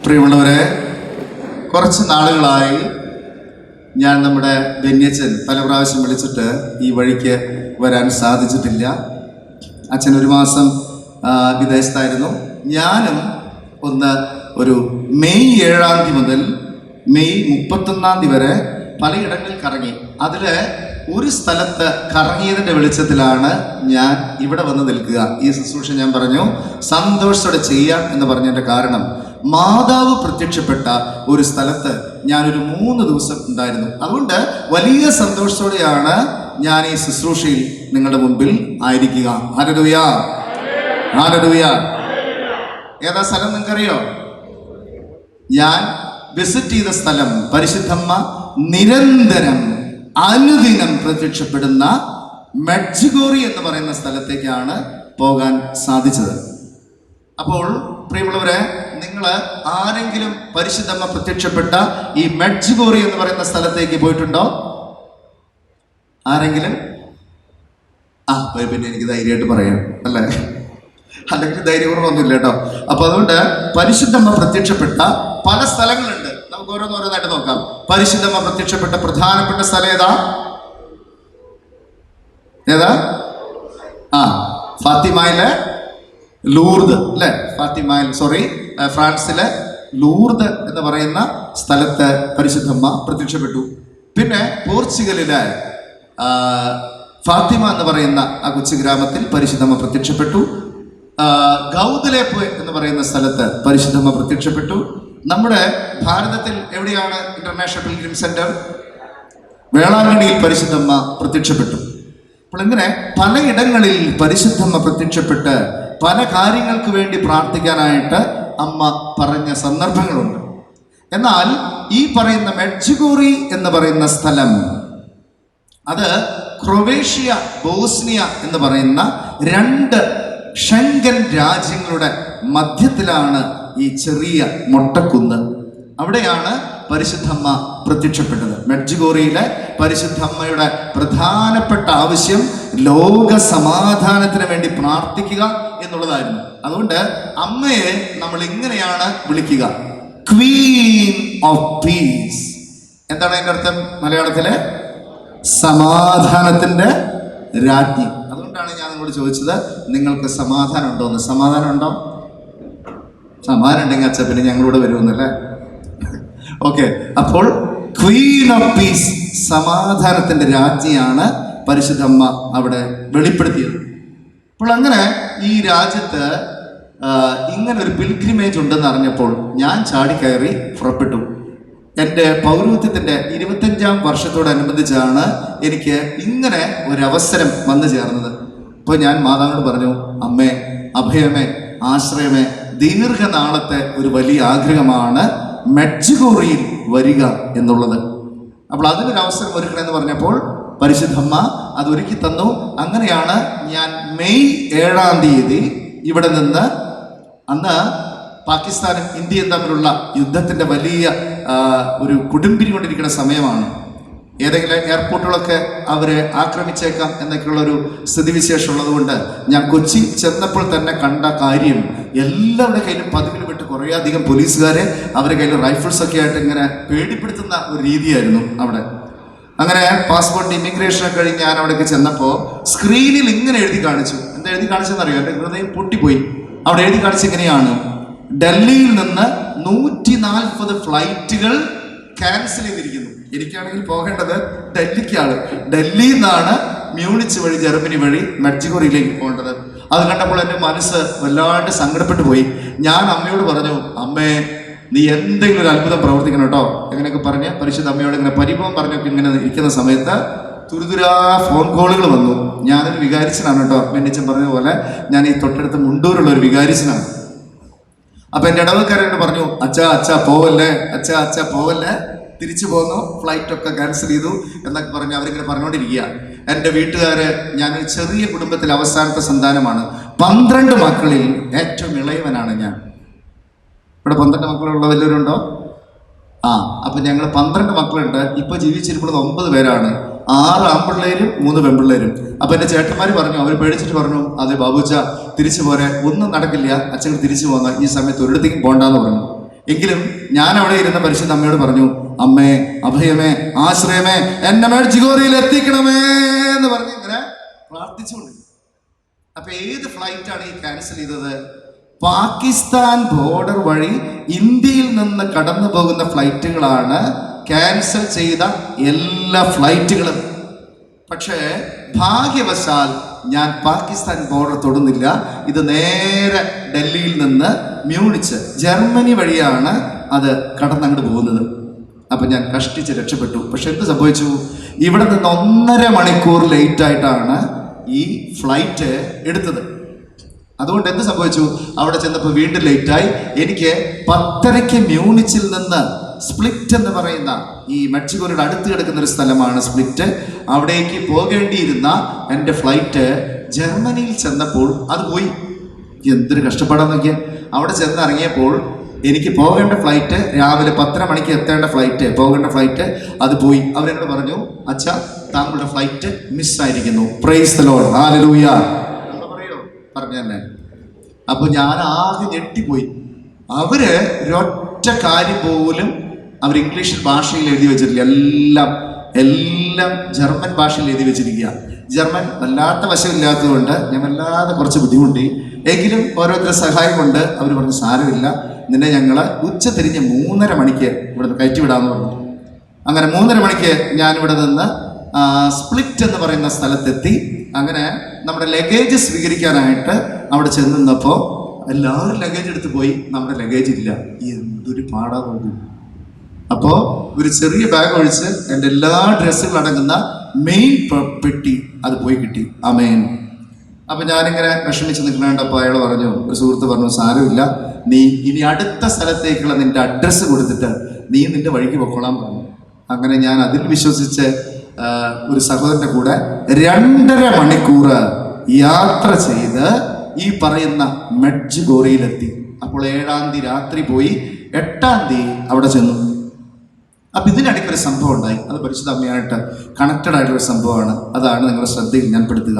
പ്രിയമുള്ളവരെ, കുറച്ച് നാളുകളായി ഞാൻ നമ്മുടെ ബെന്യച്ചൻ പല പ്രാവശ്യം വിളിച്ചിട്ട് ഈ വഴിക്ക് വരാൻ സാധിച്ചിട്ടില്ല. അച്ഛൻ ഒരു മാസം വിദേശത്തായിരുന്നു. ഞാനും ഒരു മെയ് 7-ാം തീയതി മുതൽ മെയ് 31-ാം തീയതി വരെ പലയിടങ്ങളിൽ കറങ്ങി. അതിൽ ഒരു സ്ഥലത്ത് കറങ്ങിയതിൻ്റെ വെളിച്ചത്തിലാണ് ഞാൻ ഇവിടെ വന്ന് നിൽക്കുക. ഈ ശുശ്രൂഷ ഞാൻ പറഞ്ഞു സന്തോഷത്തോടെ ചെയ്യാം എന്ന് പറഞ്ഞതിൻ്റെ കാരണം, മാതാവ് പ്രത്യക്ഷപ്പെട്ട ഒരു സ്ഥലത്ത് ഞാനൊരു 3 ദിവസം ഉണ്ടായിരുന്നു. അതുകൊണ്ട് വലിയ സന്തോഷത്തോടെയാണ് ഞാൻ ഈ ശുശ്രൂഷയിൽ നിങ്ങളുടെ മുൻപിൽ ആയിരിക്കുക. Hallelujah, hallelujah. ഏതാ സ്ഥലം നിങ്ങൾക്കറിയോ? ഞാൻ വിസിറ്റ് ചെയ്ത സ്ഥലം, പരിശുദ്ധമ്മ നിരന്തരം അനുദിനം പ്രത്യക്ഷപ്പെടുന്ന മെഡ്ജുഗോറി എന്ന് പറയുന്ന സ്ഥലത്തേക്കാണ് പോകാൻ സാധിച്ചത്. അപ്പോൾ പ്രിയമുള്ളവരെ, നിങ്ങൾ ആരെങ്കിലും പരിശുദ്ധമ്മ പ്രത്യക്ഷപ്പെട്ട ഈ മെഡ്ജുഗോറി എന്ന് പറയുന്ന സ്ഥലത്തേക്ക് പോയിട്ടുണ്ടോ? ആരെങ്കിലും? പിന്നെ എനിക്ക് ധൈര്യമായിട്ട് പറയാം അല്ലേ, അല്ലെങ്കിൽ ധൈര്യപൂർവ്വമൊന്നുമില്ല കേട്ടോ. അപ്പൊ അതുകൊണ്ട് പരിശുദ്ധമ്മ പ്രത്യക്ഷപ്പെട്ട പല സ്ഥലങ്ങളുണ്ട്. നമുക്ക് ഓരോന്നോരോന്നായിട്ട് നോക്കാം. പരിശുദ്ധമ്മ പ്രത്യക്ഷപ്പെട്ട പ്രധാനപ്പെട്ട സ്ഥലം ഏതാ? ഫാത്തിമയിലെ ലൂർദ് അല്ലെ, ഫ്രാൻസിലെ ലൂർദ് എന്ന് പറയുന്ന സ്ഥലത്ത് പരിശുദ്ധമ്മ പ്രത്യക്ഷപ്പെട്ടു. പിന്നെ പോർച്ചുഗലിലെ ഫാത്തിമ എന്ന് പറയുന്ന ആ കൊച്ചു ഗ്രാമത്തിൽ പരിശുദ്ധമ്മ പ്രത്യക്ഷപ്പെട്ടു. ഗൗദലേപ്പ് എന്ന് പറയുന്ന സ്ഥലത്ത് പരിശുദ്ധമ്മ പ്രത്യക്ഷപ്പെട്ടു. നമ്മുടെ ഭാരതത്തിൽ എവിടെയാണ് ഇന്റർനാഷണൽ പിൽഗ്രിം സെന്റർ? വേളാങ്കണ്ണിയിൽ പരിശുദ്ധമ്മ പ്രത്യക്ഷപ്പെട്ടു. അപ്പോൾ ഇങ്ങനെ പലയിടങ്ങളിൽ പരിശുദ്ധമ്മ പ്രത്യക്ഷപ്പെട്ട് പല കാര്യങ്ങൾക്ക് വേണ്ടി പ്രാർത്ഥിക്കാനായിട്ട് അമ്മ പറഞ്ഞ സന്ദർഭങ്ങളുണ്ട്. എന്നാൽ ഈ പറയുന്ന മെഡ്ജുഗോറി എന്ന് പറയുന്ന സ്ഥലം, അത് ക്രൊവേഷ്യ, ബോസ്നിയ എന്ന് പറയുന്ന 2 ഷെങ്കൻ രാജ്യങ്ങളുടെ മധ്യത്തിലാണ് ഈ ചെറിയ മൊട്ടക്കുന്ന്. അവിടെയാണ് പരിശുദ്ധമ്മ പ്രത്യക്ഷപ്പെട്ടത്. മെഡ്ജുഗോറിയിലെ പരിശുദ്ധമ്മയുടെ പ്രധാനപ്പെട്ട ആവശ്യം ലോക സമാധാനത്തിന് വേണ്ടി പ്രാർത്ഥിക്കുക എന്നുള്ളതായിരുന്നു. അതുകൊണ്ട് അമ്മയെ നമ്മൾ ഇങ്ങനെയാണ് വിളിക്കുക, ക്വീൻ ഓഫ് പീസ്. എന്താണ് അതിൻ്റെ അർത്ഥം മലയാളത്തിലെ? സമാധാനത്തിന്റെ രാജ്ഞി. അതുകൊണ്ടാണ് ഞാൻ നിങ്ങളോട് ചോദിച്ചത്, നിങ്ങൾക്ക് സമാധാനം ഉണ്ടോ എന്ന്. സമാധാനം ഉണ്ടോ? സമാധാനം ഉണ്ടെങ്കിൽ അച്ഛൻ പിന്നെ ഞങ്ങളോട് വരുമെന്നല്ലേ? ഓക്കെ. അപ്പോൾ ക്വീൻ ഓഫ് പീസ്, സമാധാനത്തിന്റെ രാജ്ഞിയാണ് പരിശുദ്ധമ്മ അവിടെ വെളിപ്പെടുത്തിയത്. അപ്പോൾ അങ്ങനെ ഈ രാജ്യത്ത് ഇങ്ങനെ ഒരു പിൽഗ്രിമേജ് ഉണ്ടെന്ന് അറിഞ്ഞപ്പോൾ ഞാൻ ചാടിക്കയറി പുറപ്പെട്ടു. എൻ്റെ പൗരോഹിത്യത്തിൻ്റെ 25-ാം വർഷത്തോടനുബന്ധിച്ചാണ് എനിക്ക് ഇങ്ങനെ ഒരവസരം വന്നു ചേർന്നത്. അപ്പോൾ ഞാൻ മാതാവിനോട് പറഞ്ഞു, അമ്മേ, അഭയമേ, ആശ്രയമേ, ദീർഘനാളത്തെ ഒരു വലിയ ആഗ്രഹമാണ് മെഡ്ജുഗോറിയിൽ വരിക എന്നുള്ളത്. അപ്പോൾ അതിനൊരു അവസരം ഒരുക്കണമെന്ന് പറഞ്ഞപ്പോൾ പരിശുദ്ധമ്മ അത് ഒരുക്കി തന്നു. അങ്ങനെയാണ് ഞാൻ മെയ് 7-ാം തീയതി ഇവിടെ നിന്ന്, അന്ന് പാകിസ്ഥാനും ഇന്ത്യയും തമ്മിലുള്ള യുദ്ധത്തിൻ്റെ വലിയ ഒരു കൊടുമ്പിരി കൊണ്ടിരിക്കുന്ന സമയമാണ്. ഏതെങ്കിലും എയർപോർട്ടുകളൊക്കെ അവരെ ആക്രമിച്ചേക്കാം എന്നൊക്കെയുള്ളൊരു സ്ഥിതിവിശേഷം ഉള്ളതുകൊണ്ട് ഞാൻ കൊച്ചി ചെന്നപ്പോൾ തന്നെ കണ്ട കാര്യം, എല്ലാവരുടെ കയ്യിലും പതിവിൽ വിട്ട് കുറേയധികം പോലീസുകാരെ അവരുടെ കയ്യിൽ റൈഫിൾസ് ഒക്കെ ആയിട്ട് ഇങ്ങനെ പേടിപ്പെടുത്തുന്ന ഒരു രീതിയായിരുന്നു അവിടെ. അങ്ങനെ പാസ്പോർട്ട് ഇമിഗ്രേഷനൊക്കെ കഴിഞ്ഞ് ഞാൻ അവിടേക്ക് ചെന്നപ്പോൾ സ്ക്രീനിൽ ഇങ്ങനെ എഴുതി കാണിച്ചു. എന്താ എഴുതി കാണിച്ചെന്നറിയോ? എൻ്റെ ഹൃദയം പൊട്ടിപ്പോയി. അവിടെ എഴുതി കാണിച്ചിങ്ങനെയാണ്, ഡൽഹിയിൽ നിന്ന് 140 ഫ്ലൈറ്റുകൾ ക്യാൻസൽ ചെയ്തിരിക്കുന്നു. എനിക്കാണെങ്കിൽ പോകേണ്ടത് ഡൽഹിക്കാണ്. ഡൽഹിയിൽ നിന്നാണ് മ്യൂണിച്ച് വഴി, ജർമ്മനി വഴി മെഡ്ജുഗോറിയിലേക്ക് പോകേണ്ടത്. അത് കണ്ടപ്പോൾ എൻ്റെ മനസ്സ് വല്ലാണ്ട് സങ്കടപ്പെട്ടു പോയി. ഞാൻ അമ്മയോട് പറഞ്ഞു, അമ്മേ, നീ എന്തെങ്കിലും ഒരു അത്ഭുതം പ്രവർത്തിക്കണം കേട്ടോ. എങ്ങനെയൊക്കെ പറഞ്ഞ് പരിശുദ്ധ അമ്മയോട് ഇങ്ങനെ പരിഭവം പറഞ്ഞൊക്കെ ഇങ്ങനെ ഇരിക്കുന്ന സമയത്ത് തുരുതുരാ ഫോൺ കോളുകൾ വന്നു. ഞാനൊരു വികാരിച്ചനാണ് കേട്ടോ. ബെന്നിച്ചൻ പറഞ്ഞതുപോലെ ഞാൻ ഈ തൊട്ടടുത്ത് മുണ്ടൂരുള്ള ഒരു വികാരിച്ചനാണ്. അപ്പൊ എൻ്റെ ഇടവക്കാരോട് പറഞ്ഞു, അച്ഛാ പോവല്ലേ, തിരിച്ചു പോന്നു, ഫ്ലൈറ്റൊക്കെ ക്യാൻസൽ ചെയ്തു എന്നൊക്കെ പറഞ്ഞ് അവരിങ്ങനെ പറഞ്ഞുകൊണ്ടിരിക്കുക. എൻ്റെ വീട്ടുകാര്, ഞാനൊരു ചെറിയ കുടുംബത്തിൽ അവസാനത്തെ സന്താനമാണ്. 12 മക്കളിൽ ഏറ്റവും ഇളയവനാണ് ഞാൻ. ഇവിടെ 12 മക്കളുള്ള വല്ലവരുണ്ടോ? അപ്പൊ ഞങ്ങൾ 12 മക്കളുണ്ട്. ഇപ്പൊ ജീവിച്ചിരിക്കുന്നത് 9 പേരാണ്. 6 ആൺപിള്ളേരും 3 പെൺപിള്ളേരും. അപ്പൊ എൻ്റെ ചേട്ടന്മാർ പറഞ്ഞു, അവർ പേടിച്ചിട്ട് പറഞ്ഞു, അതെ ബാബുച്ച, തിരിച്ചു പോരെ, ഒന്നും നടക്കില്ല, അച്ഛൻ തിരിച്ചു പോന്ന ഈ സമയത്ത് ഒരിടത്തേക്കും പോകണ്ടെന്ന് പറഞ്ഞു. എങ്കിലും ഞാൻ അവിടെ ഇരുന്ന പരിശുദ്ധ അമ്മയോട് പറഞ്ഞു, അമ്മേ, അഭയമേ, ആശ്രയമേ, എന്നെ മെഡ്ജിഗോറിയിൽ എത്തിക്കണമേ എന്ന് പറഞ്ഞ് ഇങ്ങനെ പ്രാർത്ഥിച്ചുകൊണ്ട്. അപ്പൊ ഏത് ഫ്ലൈറ്റാണ് ഈ ക്യാൻസൽ ചെയ്തത്? പാകിസ്ഥാൻ ബോർഡർ വഴി ഇന്ത്യയിൽ നിന്ന് കടന്നു പോകുന്ന ഫ്ലൈറ്റുകളാണ് ക്യാൻസൽ ചെയ്ത എല്ലാ ഫ്ലൈറ്റുകളും. പക്ഷേ ഭാഗ്യവശാൽ ഞാൻ പാകിസ്ഥാൻ ബോർഡർ തൊടുന്നില്ല. ഇത് നേരെ ഡൽഹിയിൽ നിന്ന് മ്യൂണിച്ച്, ജർമ്മനി വഴിയാണ് അത് കടന്നങ്ങോട്ട് പോകുന്നത്. അപ്പം ഞാൻ കഷ്ടിച്ച് രക്ഷപ്പെട്ടു. പക്ഷെ എന്ത് സംഭവിച്ചു? ഇവിടെ നിന്ന് 1.5 മണിക്കൂർ ലേറ്റായിട്ടാണ് ഈ ഫ്ലൈറ്റ് എടുത്തത്. അതുകൊണ്ട് എന്ത് സംഭവിച്ചു? അവിടെ ചെന്നപ്പോൾ വീണ്ടും ലേറ്റായി. എനിക്ക് 10:30 മ്യൂണിച്ചിൽ നിന്ന് സ്പ്ലിറ്റ് എന്ന് പറയുന്ന ഈ മെഡ്ജിഗോറിയുടെ അടുത്ത് കിടക്കുന്ന ഒരു സ്ഥലമാണ് സ്പ്ലിറ്റ്. അവിടേക്ക് പോകേണ്ടിയിരുന്ന എൻ്റെ ഫ്ലൈറ്റ് ജർമ്മനിയിൽ ചെന്നപ്പോൾ അത് പോയി. എന്തൊരു കഷ്ടപ്പാടാന്ന് നോക്കിയാൽ. അവിടെ ചെന്നിറങ്ങിയപ്പോൾ എനിക്ക് പോകേണ്ട ഫ്ലൈറ്റ്, രാവിലെ 10:30 മണിക്ക് എത്തേണ്ട ഫ്ലൈറ്റ്, പോകേണ്ട ഫ്ലൈറ്റ് അത് പോയി. അവരെന്നോട് പറഞ്ഞു, അച്ഛാ, താങ്കളുടെ ഫ്ലൈറ്റ് മിസ്സായിരിക്കുന്നു. Praise the lord, hallelujah. പറയോ പറഞ്ഞു തന്നെ. അപ്പോൾ ഞാൻ ആകെ ഞെട്ടിപ്പോയി. അവര് ഒരൊറ്റ കാര്യം പോലും അവർ ഇംഗ്ലീഷ് ഭാഷയിൽ എഴുതി വെച്ചിട്ടില്ല. എല്ലാം ജർമ്മൻ ഭാഷയിൽ എഴുതി വെച്ചിരിക്കുക. ജർമ്മൻ വല്ലാത്ത വശമില്ലാത്തതുകൊണ്ട് ഞാൻ വല്ലാതെ കുറച്ച് ബുദ്ധിമുട്ടി. എങ്കിലും ഓരോരുത്തരുടെ സഹായം കൊണ്ട് അവർ പറഞ്ഞു, സാരമില്ല, നിന്നെ ഞങ്ങൾ ഉച്ചതിരിഞ്ഞ് 3:30 മണിക്ക് ഇവിടെ നിന്ന് കയറ്റിവിടാമെന്ന് പറഞ്ഞു. അങ്ങനെ 3:30 മണിക്ക് ഞാനിവിടെ നിന്ന് സ്പ്ലിറ്റ് എന്ന് പറയുന്ന സ്ഥലത്തെത്തി. അങ്ങനെ നമ്മുടെ ലഗേജ് സ്വീകരിക്കാനായിട്ട് അവിടെ ചെന്നപ്പോൾ എല്ലാവരും ലഗേജ് എടുത്ത് പോയി. നമ്മുടെ ലഗേജ് ഇല്ല. എന്തൊരു പാടാ നോക്കി. അപ്പോൾ ഒരു ചെറിയ ബാഗ് ഒഴിച്ച് എൻ്റെ എല്ലാ ഡ്രസ്സുകളും അടങ്ങുന്ന മെയിൻ പെട്ടി അത് പോയി കിട്ടി. ആമേൻ. അപ്പം ഞാനിങ്ങനെ വിഷമിച്ച് നിൽക്കണേണ്ടപ്പോൾ അയാൾ പറഞ്ഞു, ഒരു സുഹൃത്ത് പറഞ്ഞു, സാരമില്ല, നീ ഇനി അടുത്ത സ്ഥലത്തേക്കുള്ള നിന്റെ അഡ്രസ്സ് കൊടുത്തിട്ട് നീ നിന്റെ വഴിക്ക് പൊക്കോളാൻ പറഞ്ഞു. അങ്ങനെ ഞാൻ അതിൽ വിശ്വസിച്ച് ഒരു സഹോദരൻ്റെ കൂടെ 2.5 മണിക്കൂർ യാത്ര ചെയ്ത് ഈ പറയുന്ന മെഡ്ജിഗോറിയിലെത്തി. അപ്പോൾ 7-ാം തീയതി രാത്രി പോയി, 8-ാം തീയതി അവിടെ ചെന്നു. അപ്പം ഇതിനിടയ്ക്ക് ഒരു സംഭവം ഉണ്ടായി. അത് പരിശുദ്ധ അമ്മയായിട്ട് കണക്റ്റഡ് ആയിട്ടുള്ള ഒരു സംഭവമാണ്. അതാണ് നിങ്ങളുടെ ശ്രദ്ധയിൽ ഞാൻ പെടുത്തുക.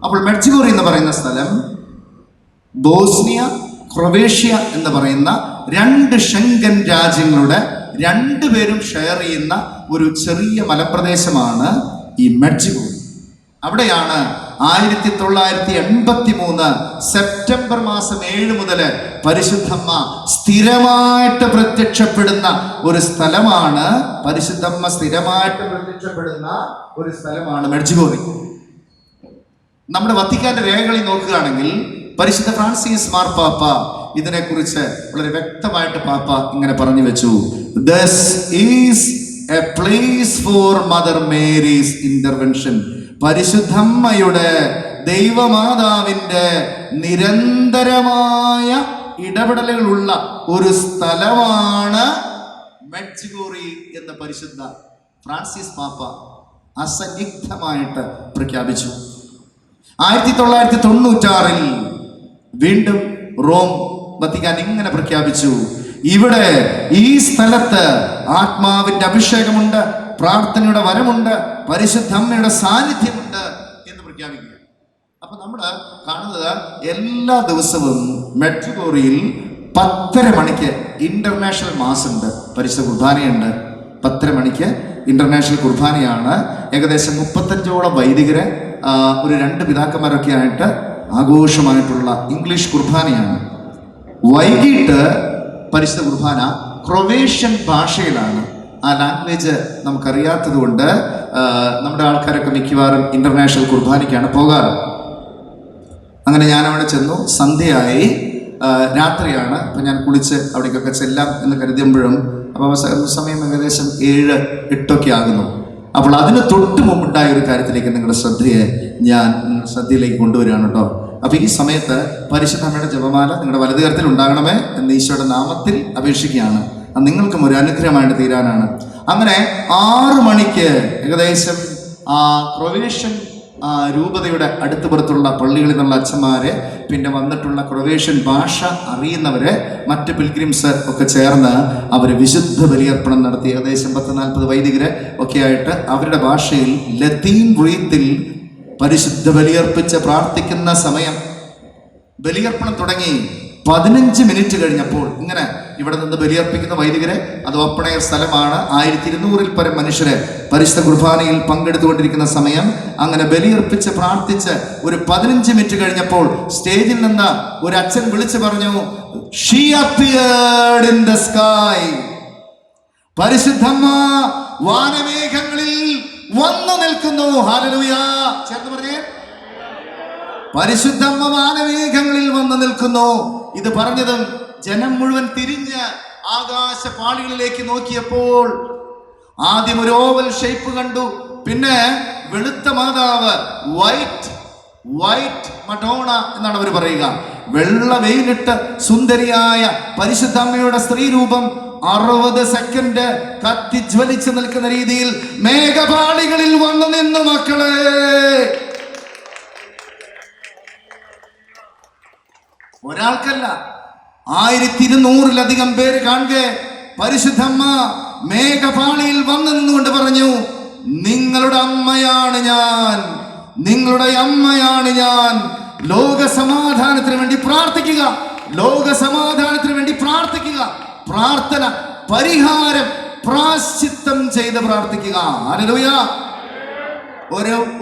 അപ്പോൾ മെഡ്ജിഗോറി എന്ന് പറയുന്ന സ്ഥലം ബോസ്നിയ, ക്രൊവേഷ്യ എന്ന് പറയുന്ന 2 ഷെങ്കൻ രാജ്യങ്ങളുടെ 2 പേരും ഷെയർ ചെയ്യുന്ന ഒരു ചെറിയ മലപ്രദേശമാണ് ഈ മെഡ്ജിഗോറി. അവിടെയാണ് 1983 സെപ്റ്റംബർ മാസം 7 മുതൽ പരിശുദ്ധമ്മ സ്ഥിരമായിട്ട് പ്രത്യക്ഷപ്പെടുന്ന ഒരു സ്ഥലമാണ്. പരിശുദ്ധമ്മ സ്ഥിരമായിട്ട് പ്രത്യക്ഷപ്പെടുന്ന ഒരു സ്ഥലമാണ് മെഡ്ജിഗോറി. നമ്മുടെ വത്തിക്കാന്റെ രേഖകളിൽ നോക്കുകയാണെങ്കിൽ പരിശുദ്ധ ഫ്രാൻസിസ് മാർപ്പാപ്പ ഇതിനെക്കുറിച്ച് വളരെ വ്യക്തമായിട്ട് പാപ്പ ഇങ്ങനെ പറഞ്ഞു വെച്ചു, "This is a place for Mother Mary's intervention." പരിശുദ്ധമ്മയുടെ, ദൈവമാതാവിൻ്റെ നിരന്തരമായ ഇടപെടലുകളുള്ള ഒരു സ്ഥലമാണ് മെഡ്ജിഗോറി എന്ന് പരിശുദ്ധ ഫ്രാൻസിസ് പാപ്പ അസന്നിഗ്ധമായിട്ട് പ്രഖ്യാപിച്ചു. 1996 വീണ്ടും റോം വത്തിക്കാൻ ഇങ്ങനെ പ്രഖ്യാപിച്ചു, ഇവിടെ ഈ സ്ഥലത്ത് ആത്മാവിന്റെ അഭിഷേകമുണ്ട്, പ്രാർത്ഥനയുടെ വരമുണ്ട്, പരിശുദ്ധമ്മയുടെ സാന്നിധ്യമുണ്ട് എന്ന് പ്രഖ്യാപിക്കുക. അപ്പൊ നമ്മൾ കാണുന്നത് എല്ലാ ദിവസവും മെഡ്ജിഗോറിയിൽ 10:30 മണിക്ക് ഇന്റർനാഷണൽ മാസ് ഉണ്ട്, പരിശുദ്ധ കുർബാനയുണ്ട്. 10:30 മണിക്ക് ഇന്റർനാഷണൽ കുർബാനയാണ്. ഏകദേശം 35ഓളം വൈദികര്, ഒരു 2 പിതാക്കന്മാരൊക്കെ ആയിട്ട് ആഘോഷമായിട്ടുള്ള ഇംഗ്ലീഷ് കുർബാനയാണ്. വൈകിട്ട് പരിശുദ്ധ കുർബാന ക്രൊവേഷ്യൻ ഭാഷയിലാണ്. ആ ലാംഗ്വേജ് നമുക്കറിയാത്തത് കൊണ്ട് നമ്മുടെ ആൾക്കാരൊക്കെ മിക്കവാറും ഇന്റർനാഷണൽ കുർബാനയ്ക്കാണ് പോകാറ്. അങ്ങനെ ഞാൻ അവിടെ ചെന്നു. സന്ധ്യയായി, രാത്രിയാണ്. അപ്പം ഞാൻ കുളിച്ച് അവിടേക്കൊക്കെ ചെല്ലാം എന്ന് കരുതുമ്പോഴും അപ്പോൾ സമയം ഏകദേശം 7-8 ആകുന്നു. അപ്പോൾ അതിന് തൊട്ട് മുമ്പുണ്ടായ ഒരു കാര്യത്തിലേക്ക് നിങ്ങളുടെ ശ്രദ്ധയിലേക്ക് കൊണ്ടുവരികയാണ് കേട്ടോ. അപ്പോൾ ഈ സമയത്ത് പരിശുദ്ധമ്മയുടെ ജപമാല നിങ്ങളുടെ വലതുകരത്തിൽ ഉണ്ടാകണമേ എന്ന് ഈശോയുടെ നാമത്തിൽ അപേക്ഷിക്കുകയാണ്. അത് നിങ്ങൾക്കും ഒരു അനുഗ്രഹമായിട്ട് തീരാനാണ്. അങ്ങനെ 6 മണിക്ക് ഏകദേശം ക്രൊവേഷ്യൻ രൂപതയുടെ അടുത്ത് പുറത്തുള്ള പള്ളികളിൽ നിന്നുള്ള അച്ഛന്മാരെ, പിന്നെ വന്നിട്ടുള്ള ക്രൊവേഷ്യൻ ഭാഷ അറിയുന്നവരെ, മറ്റ് പിൽഗ്രിംസ് ഒക്കെ ചേർന്ന് അവർ വിശുദ്ധ ബലിയർപ്പണം നടത്തി. ഏകദേശം 10-40 വൈദികരെ ഒക്കെ ആയിട്ട് അവരുടെ ഭാഷയിൽ ലത്തീൻ റീത്തിൽ പരിശുദ്ധ ബലിയർപ്പിച്ച് പ്രാർത്ഥിക്കുന്ന സമയം ബലിയർപ്പണം തുടങ്ങി. 15 മിനിറ്റ് കഴിഞ്ഞപ്പോൾ ഇങ്ങനെ ഇവിടെ നിന്ന് ബലിയർപ്പിക്കുന്ന വൈദികരെ, അത് ഓപ്പൺ എയർ സ്ഥലമാണ്, 1200-ൽ പരം മനുഷ്യരെ പരിശുദ്ധ കുർബാനയിൽ പങ്കെടുത്തുകൊണ്ടിരിക്കുന്ന സമയം, അങ്ങനെ ബലിയർപ്പിച്ച് പ്രാർത്ഥിച്ച് ഒരു 15 മിനിറ്റ് കഴിഞ്ഞപ്പോൾ സ്റ്റേജിൽ നിന്ന് ഒരു അച്ഛൻ വിളിച്ചു പറഞ്ഞു, "She appeared in the sky." പരിശുദ്ധമ്മ വാനമേഘങ്ങളിൽ വന്നു നിൽക്കുന്നു. ഹല്ലേലൂയ, ചേർന്ന് പറഞ്ഞേ, പരിശുദ്ധമ്മ വാനമേഘങ്ങളിൽ വന്നു നിൽക്കുന്നു. ഇത് പറഞ്ഞതും ജനം മുഴുവൻ തിരിഞ്ഞ് ആകാശപാളികളിലേക്ക് നോക്കിയപ്പോൾ ആദ്യം ഒരു ഓവൽ ഷേപ്പ് കണ്ടു, പിന്നെ വെളുത്ത മാതാവ്, വൈറ്റ് മഡോണ എന്നാണ് അവർ പറയുക, വെള്ള വെയിലിട്ട് സുന്ദരിയായ പരിശുദ്ധ അമ്മയുടെ സ്ത്രീരൂപം 60 സെക്കൻഡ് കത്തിജ്വലിച്ച് നിൽക്കുന്ന രീതിയിൽ മേഘപാളികളിൽ വന്നു നിന്നു. മക്കളെ, ഒരാൾക്കല്ല, 1200-ലധികം പേര് കാണുക. പരിശുദ്ധമ്മ മേഘപാളിയിൽ വന്നു നിന്നുകൊണ്ട് പറഞ്ഞു, "നിങ്ങളുടെ അമ്മയാണ് ഞാൻ, നിങ്ങളുടെ അമ്മയാണ് ഞാൻ. ലോക സമാധാനത്തിന് വേണ്ടി പ്രാർത്ഥിക്കുക, ലോക സമാധാനത്തിന് വേണ്ടി പ്രാർത്ഥിക്കുക. പ്രാർത്ഥന, പരിഹാരം, പ്രാശ്ചിത്തം ചെയ്ത് പ്രാർത്ഥിക്കുക." ഹല്ലേലൂയ.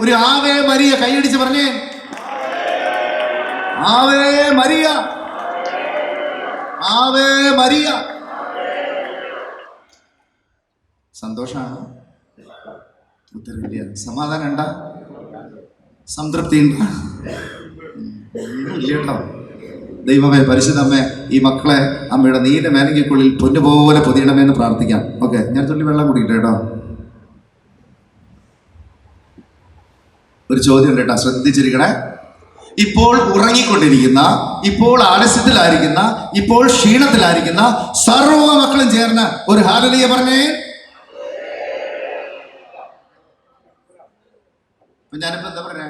ഒരു ആവേ മരിയ കൈയടിച്ച് പറഞ്ഞേ, ആവേ മരിയ, ആവേ മരിയ. സന്തോഷാണ്? ഉത്തരവില്ല. സമാധാനം ഉണ്ട? സംതൃപ്തി ഉണ്ട്? ഇല്ലേട്ടോ. ദൈവമേ, പരിശുദ്ധമ്മേ, ഈ മക്കളെ അമ്മയുടെ നീല മേലങ്കിക്കുള്ളിൽ പൊന്നുപോലെ പൊതിയണമെന്ന് പ്രാർത്ഥിക്കാം. ഓക്കെ, ഞാൻ തുള്ളി വെള്ളം കുടിക്കട്ടെ കേട്ടോ. ഒരു ചോദ്യം ഉണ്ട് കേട്ടോ, ശ്രദ്ധിച്ചിരിക്കണേ. ഇപ്പോൾ ഉറങ്ങിക്കൊണ്ടിരിക്കുന്ന, ഇപ്പോൾ ആലസ്യത്തിലായിരിക്കുന്ന, ഇപ്പോൾ ക്ഷീണത്തിലായിരിക്കുന്ന സർവ്വ മക്കളും ചേർന്ന് ഒരു ഹല്ലേലൂയ പറഞ്ഞേ. ഞാനിപ്പോ എന്താ പറഞ്ഞേ?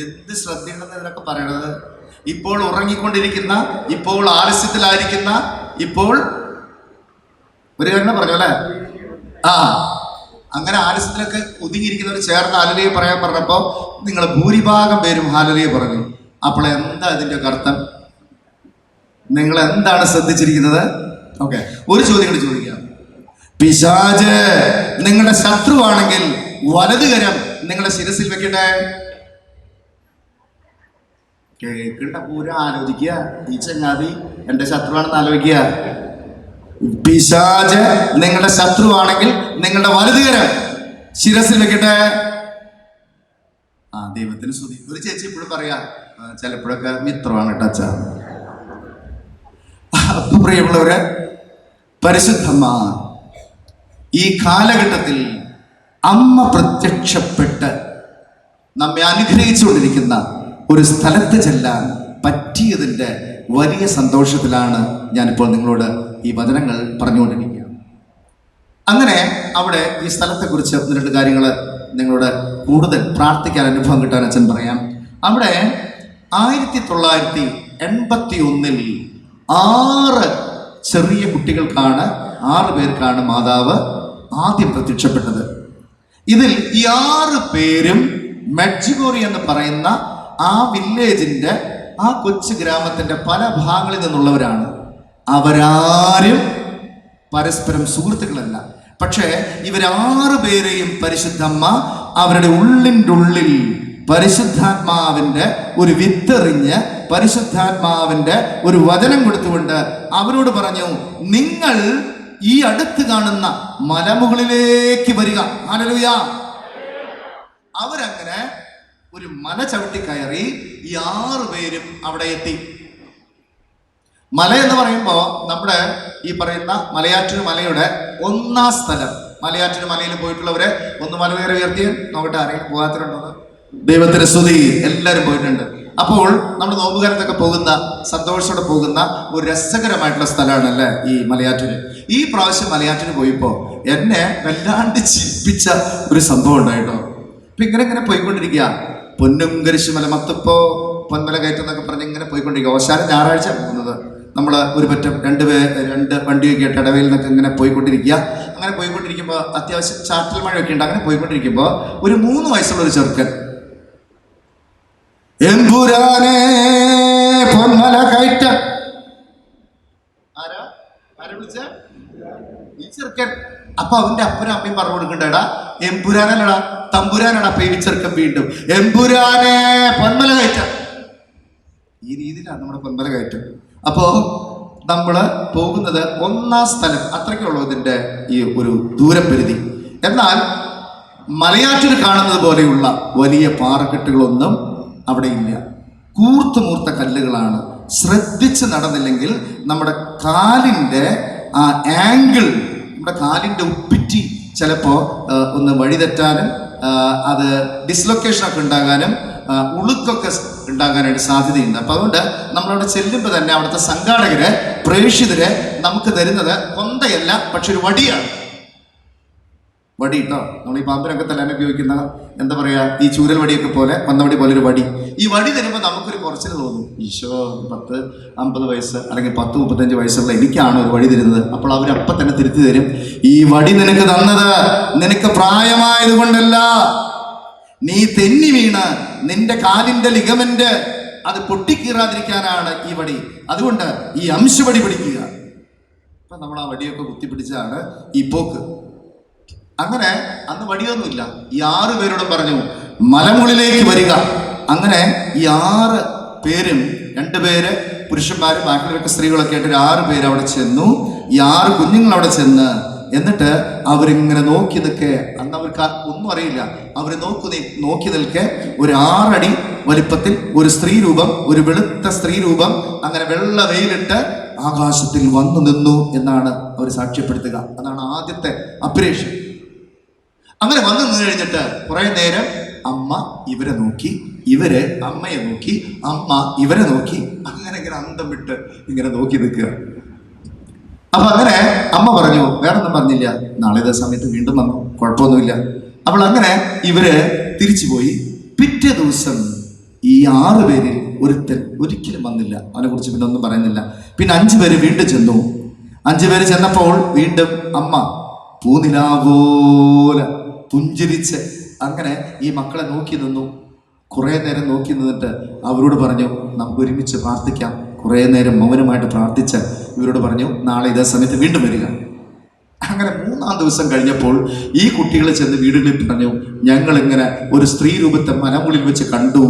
എന്ത് ശ്രദ്ധയുണ്ടെന്ന് ഇതിനൊക്കെ പറയണത്? ഇപ്പോൾ ഉറങ്ങിക്കൊണ്ടിരിക്കുന്ന, ഇപ്പോൾ ആലസ്യത്തിലായിരിക്കുന്ന, ഇപ്പോൾ ഒരു കാര്യം പറഞ്ഞു അല്ലേ? അങ്ങനെ ആലസ്യത്തിലൊക്കെ ഒതുങ്ങിയിരിക്കുന്നവർ ചേർന്ന് ഹല്ലേലൂയ പറയാൻ പറഞ്ഞപ്പോൾ നിങ്ങൾ ഭൂരിഭാഗം പേരും ഹല്ലേലൂയ പറഞ്ഞു. അപ്പോൾ എന്താ ഇതിന്റെ അർത്ഥം? നിങ്ങൾ എന്താണ് ശ്രദ്ധിച്ചിരിക്കുന്നത്? ഓക്കെ, ഒരു ചോദ്യം കൂടി ചോദിക്കാം. പിശാച് നിങ്ങളുടെ ശത്രുവാണെങ്കിൽ വലതുകരം നിങ്ങളുടെ ശിരസിൽ വെക്കട്ടെ. കേൾക്കണ്ട, പൂരം ആലോചിക്കുക. ഈ ചങ്ങാതി എന്റെ ശത്രുവാണെന്ന് ആലോചിക്കുക. പിശാച് നിങ്ങളുടെ ശത്രുവാണെങ്കിൽ നിങ്ങളുടെ വലതുകരം ശിരസിൽ വെക്കട്ടെ. ദൈവത്തിന് സ്തുതി. ഒരു ചേച്ചി ഇപ്പോഴും പറയാ, ചിലപ്പോഴൊക്കെ മിത്രമാണ് ടച്ച. അപ്പൊ പ്രിയമുള്ളവരെ, പരിശുദ്ധമ്മ ഈ കാലഘട്ടത്തിൽ അമ്മ പ്രത്യക്ഷപ്പെട്ട് നമ്മെ അനുഗ്രഹിച്ചുകൊണ്ടിരിക്കുന്ന ഒരു സ്ഥലത്ത് ചെല്ലാൻ പറ്റിയതിൻ്റെ വലിയ സന്തോഷത്തിലാണ് ഞാനിപ്പോൾ നിങ്ങളോട് ഈ വചനങ്ങൾ പറഞ്ഞുകൊണ്ടിരിക്കുക. അങ്ങനെ അവിടെ ഈ സ്ഥലത്തെക്കുറിച്ച് 1-2 കാര്യങ്ങൾ നിങ്ങളോട് കൂടുതൽ പ്രാർത്ഥിക്കാൻ അനുഭവം കിട്ടാൻ അച്ഛൻ പറയാം. അവിടെ 1981-ൽ 6 ചെറിയ കുട്ടികൾക്കാണ്, 6 പേർക്കാണ് മാതാവ് ആദ്യം പ്രത്യക്ഷപ്പെട്ടത്. ഇതിൽ ഈ 6 പേരും മെഡ്ജിഗോറി എന്ന് പറയുന്ന ആ വില്ലേജിന്റെ, ആ കൊച്ചു ഗ്രാമത്തിന്റെ പല ഭാഗങ്ങളിൽ നിന്നുള്ളവരാണ്. അവരാരും പരസ്പരം സുഹൃത്തുക്കളല്ല. പക്ഷേ ഇവർ 6 പേരെയും പരിശുദ്ധമ്മ അവരുടെ ഉള്ളിൻ്റെ ഉള്ളിൽ പരിശുദ്ധാത്മാവിൻ്റെ ഒരു വിത്തെറിഞ്ഞ്, പരിശുദ്ധാത്മാവിൻ്റെ ഒരു വചനം കൊടുത്തുകൊണ്ട് അവരോട് പറഞ്ഞു, നിങ്ങൾ ഈ അടുത്ത് കാണുന്ന മലമുകളിലേക്ക് വരിക. ഹല്ലേലൂയ. അവരങ്ങനെ ഒരു മല ചവിട്ടി കയറി ഈ 6 പേരും അവിടെ എത്തി. മല എന്ന് പറയുമ്പോൾ നമ്മുടെ ഈ പറയുന്ന മലയാറ്റൂർ മലയുടെ 1-ാം സ്ഥലം. മലയാറ്റൂർ മലയിൽ പോയിട്ടുള്ളവരെ ഒന്ന് മലവേറെ ഉയർത്തിയാൽ നോക്കട്ടെ, ആരെങ്കിലും പോകാത്തവരുണ്ടോ? ദൈവത്തിന് സ്തുതി, എല്ലാവരും പോയിട്ടുണ്ട്. അപ്പോൾ നമ്മൾ നോമ്പുകാലത്തൊക്കെ പോകുന്ന, സന്തോഷത്തോടെ പോകുന്ന ഒരു രസകരമായിട്ടുള്ള സ്ഥലമാണല്ലേ ഈ മലയാറ്റൂര്. ഈ പ്രാവശ്യം മലയാറ്റൂര് പോയപ്പോൾ എന്നെ വല്ലാണ്ട് ചിരിപ്പിച്ച ഒരു സംഭവം ഉണ്ടായിട്ടോ. ഇപ്പൊ ഇങ്ങനെ പോയിക്കൊണ്ടിരിക്കുക, പൊന്നും കരിശുമല മത്തപ്പോ പൊന്മല കയറ്റം എന്നൊക്കെ പറഞ്ഞ് ഇങ്ങനെ പോയിക്കൊണ്ടിരിക്കുക. ഓശാന ഞായറാഴ്ച പോകുന്നത്. നമ്മൾ ഒരു പറ്റം 2 വണ്ടിയൊക്കെ ആയിട്ട് ഇടവയിൽ നിന്നൊക്കെ ഇങ്ങനെ പോയിക്കൊണ്ടിരിക്കുക. അങ്ങനെ പോയിക്കൊണ്ടിരിക്കുമ്പോൾ അത്യാവശ്യം ചാറ്റൽ മഴയൊക്കെ ഉണ്ട്. അങ്ങനെ പോയിക്കൊണ്ടിരിക്കുമ്പോൾ ഒരു 3 വയസ്സുള്ള ഒരു ചെറുക്കൻ, എമ്പുരാനെ പൊന്മല കയറ്റം. ആരാ ആരെ വിളിച്ച? ഈ ചെറുക്കൻ. അപ്പൊ അവന്റെ അപ്പനും അമ്മയും പറഞ്ഞു കൊടുക്കണ്ടേടാ, എമ്പുരാനല്ലടാ തമ്പുരാനാണ്. അപ്പൊ ഈ ചെറുക്കൻ വീണ്ടും എമ്പുരാനെ പൊന്മല കയറ്റം. ഈ രീതിയിലാണ് നമ്മുടെ പൊന്മല കയറ്റം. അപ്പോ നമ്മള് പോകുന്നത് 1ാം സ്ഥലം, അത്രയ്ക്കുള്ളൂ ഇതിന്റെ ഈ ഒരു ദൂരപരിധി. എന്നാൽ മലയാറ്റൂർ കാണുന്നത് പോലെയുള്ള വലിയ പാറക്കെട്ടുകളൊന്നും അവിടെ ഇല്ല. കൂർത്തുമൂർത്ത കല്ലുകളാണ്. ശ്രദ്ധിച്ച് നടന്നില്ലെങ്കിൽ നമ്മുടെ കാലിൻ്റെ ആ ആംഗിൾ, നമ്മുടെ കാലിൻ്റെ ഉപ്പിറ്റി ചിലപ്പോ ഒന്ന് വഴിതെറ്റാനും അത് ഡിസ്ലൊക്കേഷനൊക്കെ ഉണ്ടാകാനും ഉളുക്കൊക്കെ ഉണ്ടാകാനായിട്ട് സാധ്യതയുണ്ട്. അപ്പൊ അതുകൊണ്ട് നമ്മളവിടെ ചെല്ലുമ്പോൾ തന്നെ അവിടുത്തെ സംഘാടകര്, പ്രേക്ഷിതര് നമുക്ക് തരുന്നത് കൊന്തയല്ല, പക്ഷെ ഒരു വടിയാണ്. വടി കേട്ടോ, നമ്മൾ ഈ പാമ്പിനൊക്കെ തലേനെ ഉപയോഗിക്കുന്ന എന്താ പറയാ, ഈ ചൂരൽ വടിയൊക്കെ പോലെ, കൊന്നവടി പോലെ ഒരു വടി. ഈ വടി തരുമ്പോൾ നമുക്കൊരു കുറച്ചിൽ തോന്നും, ഈശോ 10-50 വയസ്സ് അല്ലെങ്കിൽ 10-35 വയസ്സുള്ള എനിക്കാണ് ഒരു വടി തരുന്നത്. അപ്പോൾ അവരപ്പം തന്നെ തിരുത്തി തരും, ഈ വടി നിനക്ക് തന്നത് നിനക്ക് പ്രായമായത് കൊണ്ടല്ല, നീ തെന്നി വീണ് നിന്റെ കാലിന്റെ ലിഗമെന്റ് അത് പൊട്ടിക്കീറാതിരിക്കാനാണ് ഈ വടി. അതുകൊണ്ട് ഈ അംശവടി പിടിക്കുക. അപ്പൊ നമ്മൾ ആ വടിയൊക്കെ കുത്തിപ്പിടിച്ചാണ് ഈ പോക്ക്. അങ്ങനെ അന്ന് വടിയൊന്നുമില്ല. ഈ 6 പേരോടും പറഞ്ഞു മലമുകളിലേക്ക് വരിക. അങ്ങനെ ഈ 6 പേരും, 2 പേര് പുരുഷന്മാരും ബാക്കിയുള്ളവർക്ക് സ്ത്രീകളൊക്കെ ആയിട്ട് 6 പേര് അവിടെ ചെന്നു. ഈ 6 കുഞ്ഞുങ്ങൾ അവിടെ ചെന്ന് എന്നിട്ട് അവരിങ്ങനെ നോക്കി നിൽക്കെ, അന്ന് അവർക്ക് ഒന്നും അറിയില്ല. അവർ നോക്കി നിൽക്കെ ഒരു 6 അടി വലിപ്പത്തിൽ ഒരു സ്ത്രീ രൂപം, ഒരു വെളുത്ത സ്ത്രീ രൂപം അങ്ങനെ വെള്ള വെയിലിട്ട് ആകാശത്തിൽ വന്നു നിന്നു എന്നാണ് അവർ സാക്ഷ്യപ്പെടുത്തുക. അതാണ് ആദ്യത്തെ അപ്രേഷൻ. അങ്ങനെ വന്നു നിന്ന് കഴിഞ്ഞിട്ട് കുറെ നേരം അമ്മ ഇവരെ നോക്കി, ഇവര് അമ്മയെ നോക്കി, അമ്മ ഇവരെ നോക്കി, അങ്ങനെ ഇങ്ങനെ അന്തം വിട്ട് ഇങ്ങനെ നോക്കി നിൽക്കുക. അപ്പൊ അങ്ങനെ അമ്മ പറഞ്ഞു, വേറൊന്നും പറഞ്ഞില്ല, നാളെ ഇതേ സമയത്ത് വീണ്ടും വന്നു, കുഴപ്പമൊന്നുമില്ല. അപ്പോൾ അങ്ങനെ ഇവര് തിരിച്ചുപോയി. പിറ്റേ ദിവസം ഈ 6 പേരിൽ ഒരുത്തൻ ഒരിക്കലും വന്നില്ല. അവനെ കുറിച്ച് പിന്നെ ഒന്നും പറയുന്നില്ല. പിന്നെ 5 പേര് വീണ്ടും ചെന്നു. 5 പേര് ചെന്നപ്പോൾ വീണ്ടും അമ്മ പൂനിലാവോല പുഞ്ചിരിച്ച് അങ്ങനെ ഈ മക്കളെ നോക്കി നിന്നു. കുറെ നേരം നോക്കി നിന്നിട്ട് അവരോട് പറഞ്ഞു, നമുക്ക് ഒരുമിച്ച് പ്രാർത്ഥിക്കാം. കുറെ നേരം മൗനമായിട്ട് പ്രാർത്ഥിച്ച് ഇവരോട് പറഞ്ഞു, നാളെ ഇതേ സമയത്ത് വീണ്ടും വരിക. അങ്ങനെ 3-ാം ദിവസം കഴിഞ്ഞപ്പോൾ ഈ കുട്ടികൾ ചെന്ന് വീടുകളിൽ പറഞ്ഞു, ഞങ്ങളിങ്ങനെ ഒരു സ്ത്രീ രൂപത്തെ മലമുകളിൽ വെച്ച് കണ്ടു.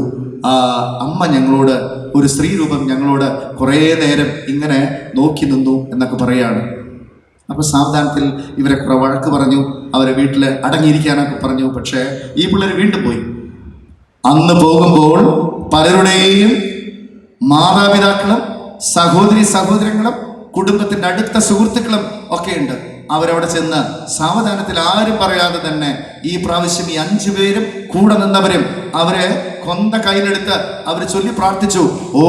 അമ്മ ഞങ്ങളോട് ഒരു സ്ത്രീ രൂപം ഞങ്ങളോട് കുറേ നേരം ഇങ്ങനെ നോക്കി നിന്നു എന്നൊക്കെ പറയാണ്. അപ്പൊ സാവധാനത്തിൽ ഇവരെ കുറെ വഴക്ക് പറഞ്ഞു, അവരെ വീട്ടിൽ അടങ്ങിയിരിക്കാനൊക്കെ പറഞ്ഞു. പക്ഷേ ഈ പിള്ളേർ വീണ്ടും പോയി. അന്ന് പോകുമ്പോൾ പലരുടെയും മാതാപിതാക്കളും സഹോദരങ്ങളും കുടുംബത്തിന്റെ അടുത്ത സുഹൃത്തുക്കളും ഒക്കെ ഉണ്ട്. അവരവിടെ ചെന്ന് സാവധാനത്തിൽ ആരും പറയാതെ തന്നെ ഈ പ്രാവശ്യം ഈ 5 പേരും കൂടെ നിന്നവരും അവരെ കൊന്ത കയ്യിലെടുത്ത് അവർ ചൊല്ലി പ്രാർത്ഥിച്ചു. ഓ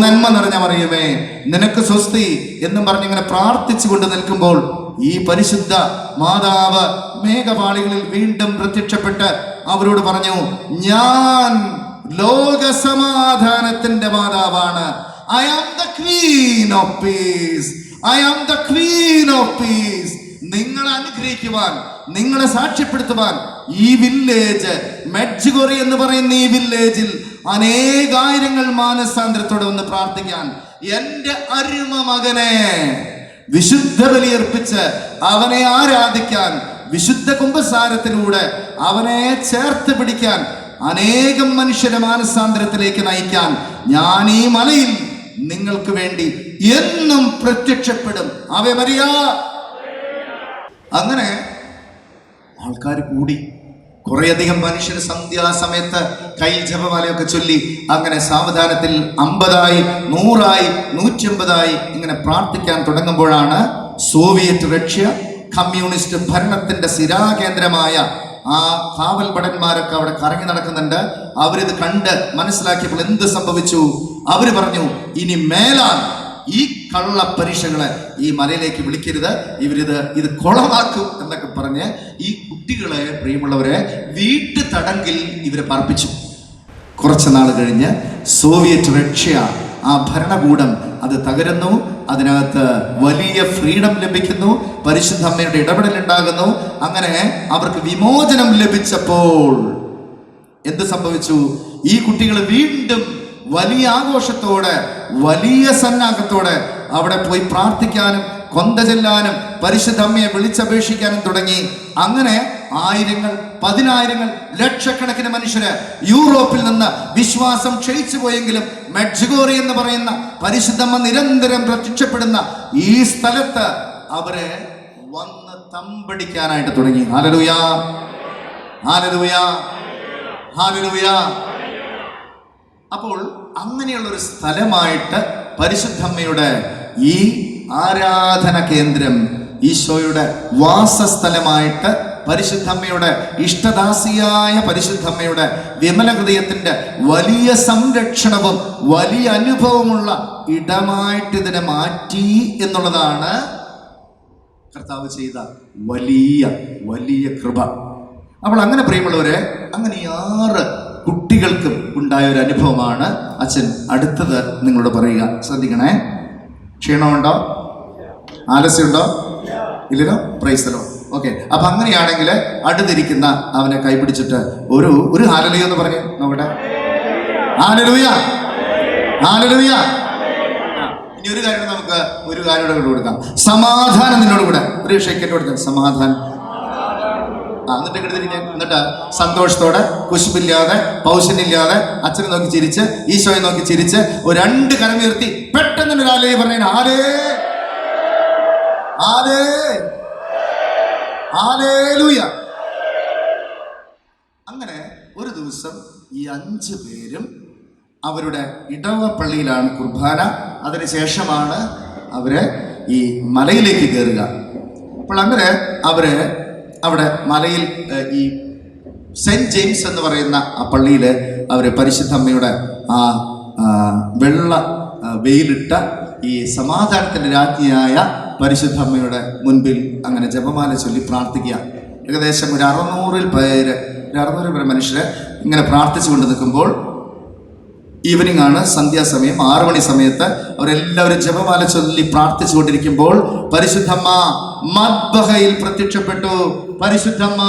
നന്മ നിറഞ്ഞ മറിയമേ നിനക്ക് സ്വസ്തി എന്നും പറഞ്ഞിങ്ങനെ പ്രാർത്ഥിച്ചു കൊണ്ട് നിൽക്കുമ്പോൾ ഈ പരിശുദ്ധ മാതാവ് മേഘപാളികളിൽ വീണ്ടും പ്രത്യക്ഷപ്പെട്ട് അവരോട് പറഞ്ഞു, ഞാൻ ലോക സമാധാനത്തിന്റെ മാതാവാണ്. I am the queen of peace. I am the queen of peace. നിങ്ങളെ അനുഗ്രഹിക്കുവാൻ, നിങ്ങളെ സാക്ഷ്യപ്പെടുത്തുവാൻ ഈ വില്ലേജ് മെഡ്ജുഗോറി എന്ന് പറയുന്ന ഈ വില്ലേജിൽ അനേകായിരങ്ങൾ മാനസാന്തരത്തോടെ വന്ന് പ്രാർത്ഥിക്കാൻ എന്റെ അരുമ മകനെ വിശുദ്ധ ബലിയർപ്പിച്ച് അവനെ ആരാധിക്കാൻ, വിശുദ്ധ കുംഭസാരത്തിലൂടെ അവനെ ചേർത്ത് പിടിക്കാൻ, അനേകം മനുഷ്യരെ മാനസാന്തരത്തിലേക്ക് നയിക്കാൻ ഞാൻ ഈ മലയിൽ നിങ്ങൾക്ക് വേണ്ടി എന്നും പ്രത്യക്ഷപ്പെടും. Ave Maria. അങ്ങനെ ആൾക്കാർ കൂടി. കുറേയധികം മനുഷ്യർ സന്ധ്യാസമയത്ത് കയ്യിൽ ജപമാലയൊക്കെ ചൊല്ലി അങ്ങനെ സാവധാനത്തിൽ 50-ആയി 100-ആയി 150-ആയി ഇങ്ങനെ പ്രാർത്ഥിക്കാൻ തുടങ്ങുമ്പോഴാണ് സോവിയറ്റ് റഷ്യ കമ്മ്യൂണിസ്റ്റ് ഭരണത്തിന്റെ സ്ഥിരാകേന്ദ്രമായ ആ കാവൽ ഭടന്മാരൊക്കെ അവിടെ കറങ്ങി നടക്കുന്നുണ്ട്. അവരിത് കണ്ട് മനസ്സിലാക്കിയപ്പോൾ എന്ത് സംഭവിച്ചു? അവര് പറഞ്ഞു, ഇനി മേലാൽ ഈ കള്ള പരീക്ഷകളെ ഈ മലയിലേക്ക് വിളിക്കരുത്, ഇത് കൊളമാക്കും എന്നൊക്കെ പറഞ്ഞ് ഈ കുട്ടികളെ, പ്രിയമുള്ളവരെ, വീട്ടു തടങ്കിൽ ഇവരെ പാർപ്പിച്ചു. കുറച്ച് നാൾ കഴിഞ്ഞ് സോവിയറ്റ് റഷ്യ ആ ഭരണകൂടം അത് തകരുന്നു. അതിനകത്ത് വലിയ ഫ്രീഡം ലഭിക്കുന്നു, പരിശുദ്ധ അമ്മയുടെ ഇടപെടൽ ഉണ്ടാകുന്നു. അങ്ങനെ അവർക്ക് വിമോചനം ലഭിച്ചപ്പോൾ എന്ത് സംഭവിച്ചു? ഈ കുട്ടികൾ വീണ്ടും വലിയ ആഘോഷത്തോടെ വലിയ സന്നാഹത്തോടെ അവിടെ പോയി പ്രാർത്ഥിക്കാനും കൊന്ത ചെല്ലാനും പരിശുദ്ധ അമ്മയെ വിളിച്ചപേക്ഷിക്കാനും തുടങ്ങി. അങ്ങനെ ആയിരങ്ങൾ, പതിനായിരങ്ങൾ, ലക്ഷക്കണക്കിന് മനുഷ്യര് യൂറോപ്പിൽ നിന്ന് വിശ്വാസം ക്ഷയിച്ചു പോയെങ്കിലും മെഡ്ജുഗോറി എന്ന് പറയുന്ന പരിശുദ്ധമ്മ നിരന്തരം പ്രത്യക്ഷപ്പെടുന്ന ഈ സ്ഥലത്ത് അവരെ വന്ന് തമ്പടിക്കാനായിട്ട് തുടങ്ങി. ഹല്ലേലൂയാ, ഹല്ലേലൂയാ, ഹല്ലേലൂയാ. അപ്പോൾ അങ്ങനെയുള്ള ഒരു സ്ഥലമായിട്ട് പരിശുദ്ധമ്മയുടെ ഈ ആരാധന കേന്ദ്രം, ഈശോയുടെ വാസസ്ഥലമായിട്ട് പരിശുദ്ധമ്മയുടെ ഇഷ്ടദാസിയായ പരിശുദ്ധമ്മയുടെ വിമല ഹൃദയത്തിന്റെ വലിയ സംരക്ഷണവും വലിയ അനുഭവമുള്ള ഇടമായിട്ട് ഇതിനെ മാറ്റി എന്നുള്ളതാണ് കർത്താവ് ചെയ്ത വലിയ വലിയ കൃപ. അപ്പോൾ അങ്ങനെ പ്രിയമുള്ളവരെ, അങ്ങനെ 6 കുട്ടികൾക്കും ഉണ്ടായ ഒരു അനുഭവമാണ് അച്ഛൻ അടുത്തത് നിങ്ങളോട് പറയുക. ശ്രദ്ധിക്കണേ. ക്ഷീണമുണ്ടോ? ആലസ്യമുണ്ടോ? ഇല്ലല്ലോ. പ്രൈസ്തലോ. ഓക്കെ. അപ്പൊ അങ്ങനെയാണെങ്കിൽ അടുത്തിരിക്കുന്ന അവനെ കൈപിടിച്ചിട്ട് ഒരു ഹല്ലേലൂയ എന്ന് പറഞ്ഞു നോക്കട്ടെ. Hallelujah, hallelujah. ഇനി ഒരു കാര്യം നമുക്ക് ഒരു കാര്യം കൊടുക്കാം. സമാധാനം നിന്നോട് കൂടെ. ഒരു ഷെയ്ക്കറ്റ് കൊടുക്കാം. സമാധാനം. എന്നിട്ട് കിടന്നിരിക്കാൻ, എന്നിട്ട് സന്തോഷത്തോടെ, കുശുമില്ലാതെ, പൗശനില്ലാതെ അച്ഛനെ നോക്കി ചിരിച്ച്, ഈശോയെ നോക്കി ചിരിച്ച് 2 കരമുയർത്തി പെട്ടെന്ന് ഒരാളെ പറഞ്ഞ ഹല്ലേലൂയ. അങ്ങനെ ഒരു ദിവസം ഈ 5 പേരും അവരുടെ ഇടവ പള്ളിയിലാണ് കുർബാന. അതിനുശേഷമാണ് അവര് ഈ മലയിലേക്ക് കയറുക. അപ്പോൾ അങ്ങനെ അവര് അവിടെ മലയിൽ ഈ സെന്റ് ജെയിംസ് എന്ന് പറയുന്ന ആ പള്ളിയിൽ അവര് പരിശുദ്ധമ്മയുടെ ആ വെള്ള വെയിലിട്ട ഈ സമാധാനത്തിന്റെ രാജ്ഞിയായ പരിശുദ്ധമ്മയുടെ മുൻപിൽ അങ്ങനെ ജപമാല ചൊല്ലി പ്രാർത്ഥിക്കുക. ഏകദേശം ഒരു 600 പേര് മനുഷ്യരെ ഇങ്ങനെ പ്രാർത്ഥിച്ചുകൊണ്ട് നിൽക്കുമ്പോൾ ഈവനിങ് ആണ്, സന്ധ്യാസമയം, 6 മണി സമയത്ത് അവരെല്ലാവരും ജപമാല ചൊല്ലി പ്രാർത്ഥിച്ചുകൊണ്ടിരിക്കുമ്പോൾ പരിശുദ്ധമ്മ മദ്ബഹയിൽ പ്രത്യക്ഷപ്പെട്ടു. പരിശുദ്ധമ്മ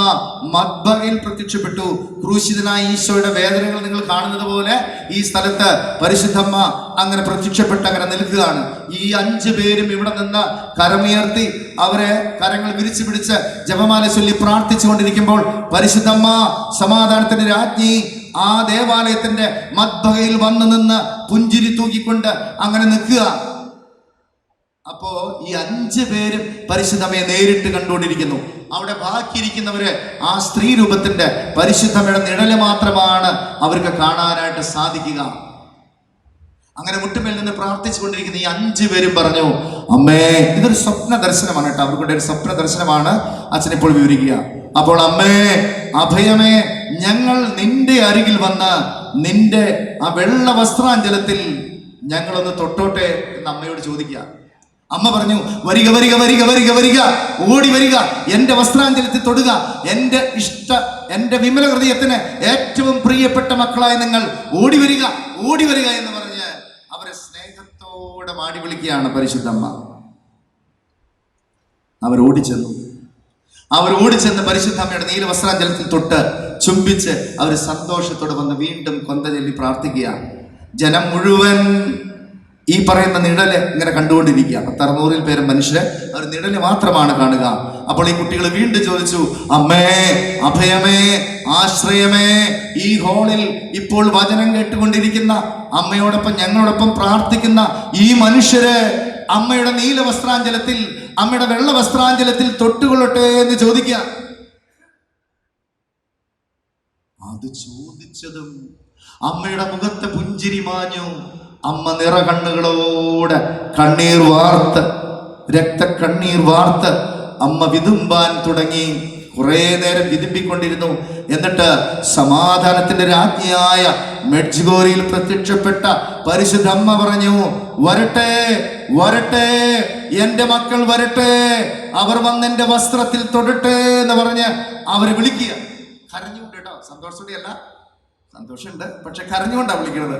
മദ്ബഹയിൽ പ്രത്യക്ഷപ്പെട്ടു. ക്രൂശിതനായ ഈശോയുടെ വേദനകൾ നിങ്ങൾ കാണുന്നത് പോലെ ഈ സ്ഥലത്ത് പരിശുദ്ധമ്മ അങ്ങനെ പ്രത്യക്ഷപ്പെട്ട് അങ്ങനെ നിൽക്കുകയാണ്. ഈ 5 പേരും ഇവിടെ നിന്ന് കരമുയർത്തി അവരെ കരങ്ങൾ വിരിച്ചു പിടിച്ച് ജപമാല ചൊല്ലി പ്രാർത്ഥിച്ചുകൊണ്ടിരിക്കുമ്പോൾ പരിശുദ്ധമ്മ സമാധാനത്തിന്റെ രാജ്ഞി ആ ദേവാലയത്തിന്റെ മദ്ബഹയിൽ വന്നു നിന്ന് പുഞ്ചിരി തൂക്കിക്കൊണ്ട് അങ്ങനെ നിൽക്കുക. അപ്പോ ഈ 5 പേരും പരിശുദ്ധമ്മയെ നേരിട്ട് കണ്ടുകൊണ്ടിരിക്കുന്നു. അവിടെ ബാക്കിയിരിക്കുന്നവര് ആ സ്ത്രീ രൂപത്തിന്റെ പരിശുദ്ധമ്മയുടെ നിഴല് മാത്രമാണ് അവർക്ക് കാണാനായിട്ട് സാധിക്കുക. അങ്ങനെ മുട്ടുമേൽ നിന്ന് പ്രാർത്ഥിച്ചുകൊണ്ടിരിക്കുന്ന ഈ 5 പേരും പറഞ്ഞു, അമ്മേ, ഇതൊരു സ്വപ്ന ദർശനമാണ് കേട്ടോ. അവർക്കുടെ ഒരു സ്വപ്ന ദർശനമാണ് അച്ഛൻ ഇപ്പോൾ വിവരിക്കുക. അപ്പോൾ അമ്മേ, അഭയമേ, ഞങ്ങൾ നിന്റെ അരികിൽ വന്ന് നിന്റെ ആ വെള്ള വസ്ത്രാഞ്ചലത്തിൽ ഞങ്ങളൊന്ന് തൊട്ടോട്ടെ എന്ന് അമ്മയോട് ചോദിക്കുക. അമ്മ പറഞ്ഞു, വരിക വരിക വരിക വരിക വരിക, ഓടി വരിക, എന്റെ വസ്ത്രാഞ്ചലത്തിൽ തൊടുക. എന്റെ വിമല ഹൃദയത്തിന് ഏറ്റവും പ്രിയപ്പെട്ട മക്കളായ നിങ്ങൾ ഓടി വരിക, ഓടി വരിക എന്ന് പറഞ്ഞ് അവരെ സ്നേഹത്തോടെ മാടി വിളിക്കുകയാണ് പരിശുദ്ധമ്മ. അവർ ഓടിച്ചെന്ന് പരിശുദ്ധമ്മയുടെ നീല വസ്ത്രാഞ്ചലത്തിൽ തൊട്ട് ചുംബിച്ച് അവർ സന്തോഷത്തോടെ വന്ന് വീണ്ടും കൊന്ത ചൊല്ലി പ്രാർത്ഥിക്കുക. ജനം മുഴുവൻ ഈ പറയുന്ന നിഴല് ഇങ്ങനെ കണ്ടുകൊണ്ടിരിക്കുക. 600 പേരും മനുഷ്യര് അവർ നിഴല് മാത്രമാണ് കാണുക. അപ്പോൾ ഈ കുട്ടികൾ വീണ്ടും ചോദിച്ചു, അമ്മേ, അഭയമേ, ആശ്രയമേ, ഈ ഹോളിൽ ഇപ്പോൾ വചനം കേട്ടുകൊണ്ടിരിക്കുന്ന അമ്മയോടൊപ്പം ഞങ്ങളോടൊപ്പം പ്രാർത്ഥിക്കുന്ന ഈ മനുഷ്യര് അമ്മയുടെ നീല വസ്ത്രാഞ്ചലത്തിൽ, അമ്മയുടെ വെള്ള വസ്ത്രാഞ്ചലത്തിൽ തൊട്ടുകൊള്ളട്ടെ എന്ന് ചോദിക്കുക. അത് ചോദിച്ചതും അമ്മയുടെ മുഖത്ത് പുഞ്ചിരി മാഞ്ഞു. അമ്മ നിറകണ്ണുകളോടെ കണ്ണീർ വാർത്ത്, രക്തക്കണ്ണീർ വാർത്ത് അമ്മ വിതുമ്പാൻ തുടങ്ങി. കുറെ നേരം വിതുമ്പിക്കൊണ്ടിരുന്നു. എന്നിട്ട് സമാധാനത്തിന്റെ രാജ്ഞിയായ മെഡ്ജുഗോറിയിൽ പ്രത്യക്ഷപ്പെട്ട പരിശുദ്ധ അമ്മ പറഞ്ഞു, വരട്ടെ വരട്ടെ, എന്റെ മക്കൾ വരട്ടെ, അവർ വന്ന് എന്റെ വസ്ത്രത്തിൽ തൊടട്ടെ എന്ന് പറഞ്ഞ് അവരെ വിളിക്കുക. കരഞ്ഞുകൊണ്ട് കേട്ടോ, സന്തോഷത്തോടെയല്ല, സന്തോഷമുണ്ട്, പക്ഷെ കരഞ്ഞുകൊണ്ടാണ് വിളിക്കുന്നത്.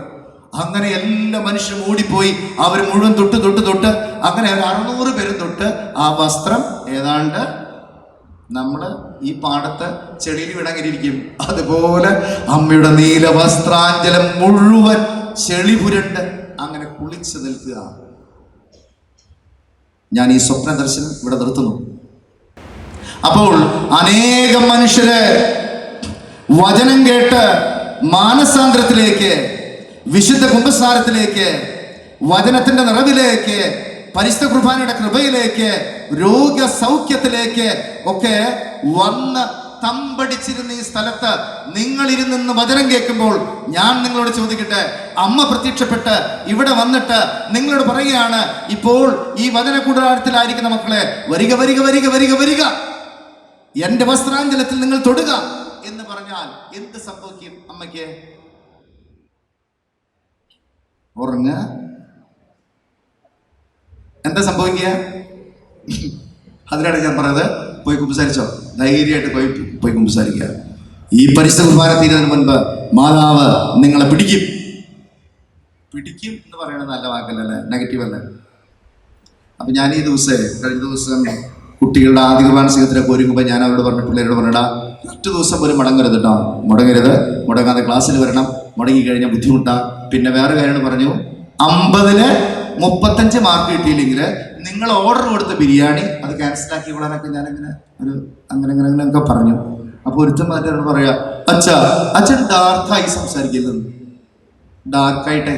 അങ്ങനെ എല്ലാ മനുഷ്യരും ഓടിപ്പോയി അവർ മുഴുവൻ തൊട്ട് അങ്ങനെ 600 പേരും തൊട്ട് ആ വസ്ത്രം ഏതാണ്ട് നമ്മള് ഈ പാടത്ത് ചെളിയിൽ വിടങ്ങിരിക്കും അതുപോലെ അമ്മയുടെ നീല വസ്ത്രാഞ്ചലം മുഴുവൻ ചെളി പുരണ്ട് അങ്ങനെ കുളിച്ചു നിൽക്കുക. ഞാൻ ഈ സ്വപ്ന ദർശനം ഇവിടെ നിർത്തുന്നു. അപ്പോൾ അനേകം മനുഷ്യര് വചനം കേട്ട് മാനസാന്തരത്തിലേക്ക്, വിശുദ്ധ കുമ്പസാരത്തിലേക്ക്, വചനത്തിന്റെ നിറവിലേക്ക്, പരിശുദ്ധ കുർബാനയുടെ കൃപയിലേക്ക്, രോഗസൗഖ്യത്തിലേക്ക് ഒക്കെ വന്ന് തമ്പടിച്ചിരുന്ന ഈ സ്ഥലത്ത് നിങ്ങളിരുന്ന് വചനം കേൾക്കുമ്പോൾ ഞാൻ നിങ്ങളോട് ചോദിക്കട്ടെ, അമ്മ പ്രത്യക്ഷപ്പെട്ട് ഇവിടെ വന്നിട്ട് നിങ്ങളോട് പറയുകയാണ്, ഇപ്പോൾ ഈ വചന കൂടാരത്തിലായിരിക്കുന്ന മക്കളെ, വരിക വരിക വരിക വരിക വരിക, എന്റെ വസ്ത്രാഞ്ചലത്തിൽ നിങ്ങൾ തൊടുക എന്ന് പറഞ്ഞാൽ എന്ത് സംഭവിക്കും? അമ്മയ്ക്ക് ഉറങ്ങ എന്താ സംഭവിക്കുക? അതിനാണ് ഞാൻ പറഞ്ഞത്, പോയി കുമ്പസാരിച്ചോ, ധൈര്യമായിട്ട് പോയി കുമ്പസാരിക്കുക. ഈ പരിശുദ്ധ കുർബാന തീരുന്നതിന് മുൻപ് മാതാവ് നിങ്ങളെ പിടിക്കും. പിടിക്കും എന്ന് പറയുന്നത് നല്ല വാക്കല്ലേ, നെഗറ്റീവ് അല്ലേ. അപ്പൊ ഞാൻ ഈ കഴിഞ്ഞ ദിവസം കുട്ടികളുടെ ആദ്യ കുർബാന സംഘത്തിലൊക്കെ ഒരുങ്ങുമ്പോൾ ഞാൻ അവരോട് പറഞ്ഞു, പിള്ളേരോട് പറഞ്ഞിടാ, ഒറ്റ ദിവസം പോലും മുടങ്ങരുത് കേട്ടോ, മുടങ്ങാതെ ക്ലാസ്സിൽ വരണം, മുടങ്ങി കഴിഞ്ഞാൽ ബുദ്ധിമുട്ടാണ്. പിന്നെ വേറെ കാര്യം പറഞ്ഞു, 50-ല് 35 മാർക്ക് കിട്ടിയില്ലെങ്കിൽ നിങ്ങൾ ഓർഡർ കൊടുത്ത ബിരിയാണി അത് ക്യാൻസലാക്കി വിടാനൊക്കെ ഞാനിങ്ങനെ അങ്ങനെയൊക്കെ പറഞ്ഞു. അപ്പോൾ ഒരുത്തം മറ്റൊരാൾ പറയാ, അച്ഛൻ ഡാർക്കായി സംസാരിക്കുന്നത്, ഡാർക്കായിട്ടെ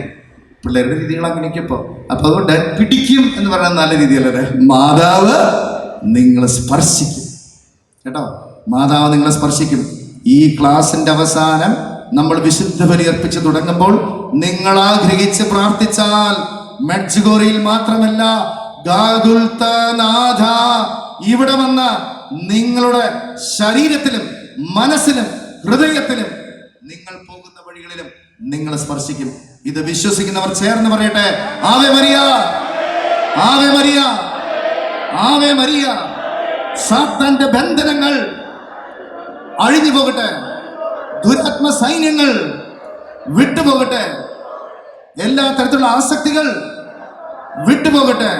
പിള്ളേരുടെ രീതികൾ അങ്ങനെയൊക്കെ ഇപ്പോൾ. അപ്പൊ അതുകൊണ്ട് പിടിക്കും എന്ന് പറയുന്നത് നല്ല രീതിയല്ലേ. മാതാവ് നിങ്ങളെ സ്പർശിക്കും കേട്ടോ, മാതാവ് നിങ്ങളെ സ്പർശിക്കും. ഈ ക്ലാസിന്റെ അവസാനം നമ്മൾ വിശുദ്ധ ബലി അർപ്പിച്ച് തുടങ്ങുമ്പോൾ നിങ്ങൾ ആഗ്രഹിച്ച് പ്രാർത്ഥിച്ചാൽ മെഡ്ജുഗോറിയിൽ മാത്രമല്ല, ഗാഗുൽത്തനാഥ ഇവിടെ വന്ന നിങ്ങളുടെ ശരീരത്തിലും മനസ്സിലും ഹൃദയത്തിലും നിങ്ങൾ പോകുന്ന വഴികളിലും നിങ്ങളെ സ്പർശിക്കും. ഇത് വിശ്വസിക്കുന്നവർ ചേർന്ന് പറയട്ടെ, Ave Maria, Ave Maria, Ave Maria. സാത്താന്റെ ബന്ധനങ്ങൾ അഴിഞ്ഞു പോകട്ടെ, ദുരാത്മ സൈന്യങ്ങൾ വിട്ടുപോകട്ടെ, എല്ലാ തരത്തിലുള്ള ആസക്തികൾ വിട്ടുപോകട്ടെ,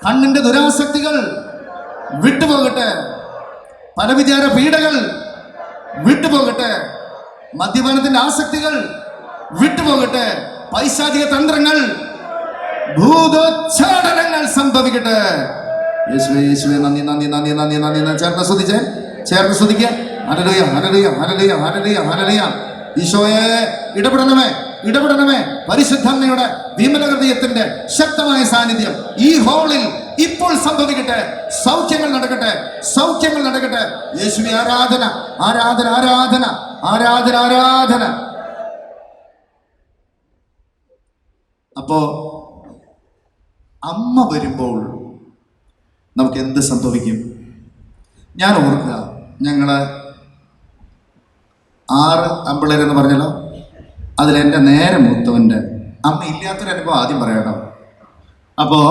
കണ്ണിന്റെ ദുരാസക്തികൾ വിട്ടുപോകട്ടെ, പരവിചാര പീഡകൾ വിട്ടുപോകട്ടെ, മദ്യപാനത്തിന്റെ ആസക്തികൾ വിട്ടുപോകട്ടെ, പൈശാചിക തന്ത്രങ്ങൾ, ഭൂതോച്ചാടനങ്ങൾ സംഭവിക്കട്ടെ. യേശുവേ യേശുവേ നന്ദി നന്ദി നന്ദി നന്ദി നന്ദി. ചേർന്ന് സ്തുതിക്കുക. Hallelujah hallelujah hallelujah hallelujah hallelujah. ഈശോയെ ഇടപെടണമേ. പരിശുദ്ധമ്മയുടെ വിമല ഹൃദയത്തിന്റെ ശക്തമായ സാന്നിധ്യം ഈ ഹാളിൽ ഇപ്പോൾ സംഭവിക്കട്ടെ. സൗഖ്യങ്ങൾ നടക്കട്ടെ. യേശുവേ ആരാധന ആരാധന ആരാധന ആരാധന ആരാധന. അപ്പോ അമ്മ വരുമ്പോൾ നമുക്ക് എന്ത് സംഭവിക്കും? ഞാൻ ഓർക്കുക, ഞങ്ങള് 6 അമ്പിള്ളേരെന്ന് പറഞ്ഞല്ലോ, അതിലെൻ്റെ നേരെ മൂത്തവൻ്റെ അമ്മ ഇല്ലാത്തൊരു അനുഭവം ആദ്യം പറയാട്ടോ. അപ്പോൾ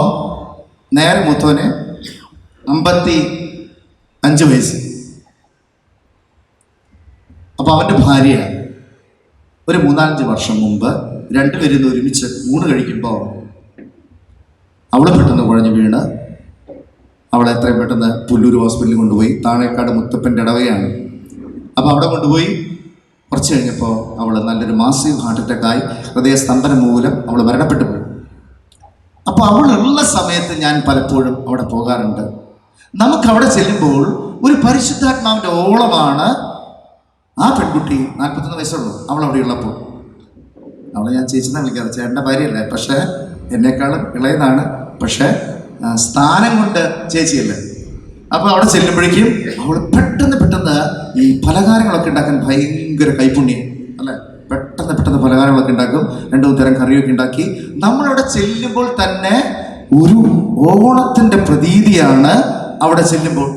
നേരെ മൂത്തവന് 55 വയസ്സ്. അപ്പോൾ അവൻ്റെ ഭാര്യ ഒരു 3-5 വർഷം മുമ്പ് രണ്ടുപേരും ഒരുമിച്ച് ഊണ് കഴിക്കുമ്പോൾ അവള് പെട്ടെന്ന് കുഴഞ്ഞു വീണ് അവളെ എത്രയും പെട്ടെന്ന് പുല്ലൂർ ഹോസ്പിറ്റലിൽ കൊണ്ടുപോയി. താഴേക്കാട് മുത്തപ്പൻ്റെ ഇടവകയാണ്. അപ്പോൾ അവിടെ കൊണ്ടുപോയി കുറച്ച് കഴിഞ്ഞപ്പോൾ അവൾ നല്ലൊരു മാസീവ് ഹാർട്ട് അറ്റാക്കായി, ഹൃദയസ്തംഭനം മൂലം അവൾ മരണപ്പെട്ടു പോയി. അപ്പോൾ അവളുള്ള സമയത്ത് ഞാൻ പലപ്പോഴും അവിടെ പോകാറുണ്ട്. നമുക്കവിടെ ചെല്ലുമ്പോൾ ഒരു പരിശുദ്ധാത്മാവിൻ്റെ ഓളമാണ്. ആ പെൺകുട്ടി 41 വയസ്സുള്ളൂ. അവൾ അവിടെ ഉള്ളപ്പോൾ അവളെ ഞാൻ ചേച്ചിന്നാണ് വിളിക്കാറ്, ചേട്ടൻ്റെ ഭാര്യയല്ലേ, പക്ഷേ എന്നെക്കാളും ഇളയതാണ്, പക്ഷേ സ്ഥാനം കൊണ്ട് ചേച്ചിയല്ലേ. അപ്പോൾ അവിടെ ചെല്ലുമ്പോഴേക്കും അവൾ പെട്ടെന്ന് ഈ പലഹാരങ്ങളൊക്കെ ഉണ്ടാക്കാൻ ഭയങ്കര കൈപുണ്യം അല്ലേ. പെട്ടെന്ന് പലഹാരങ്ങളൊക്കെ ഉണ്ടാക്കും, 2 തരം കറിയൊക്കെ ഉണ്ടാക്കി. നമ്മളവിടെ ചെല്ലുമ്പോൾ തന്നെ ഒരു ഓണത്തിൻ്റെ പ്രതീതിയാണ് അവിടെ ചെല്ലുമ്പോൾ.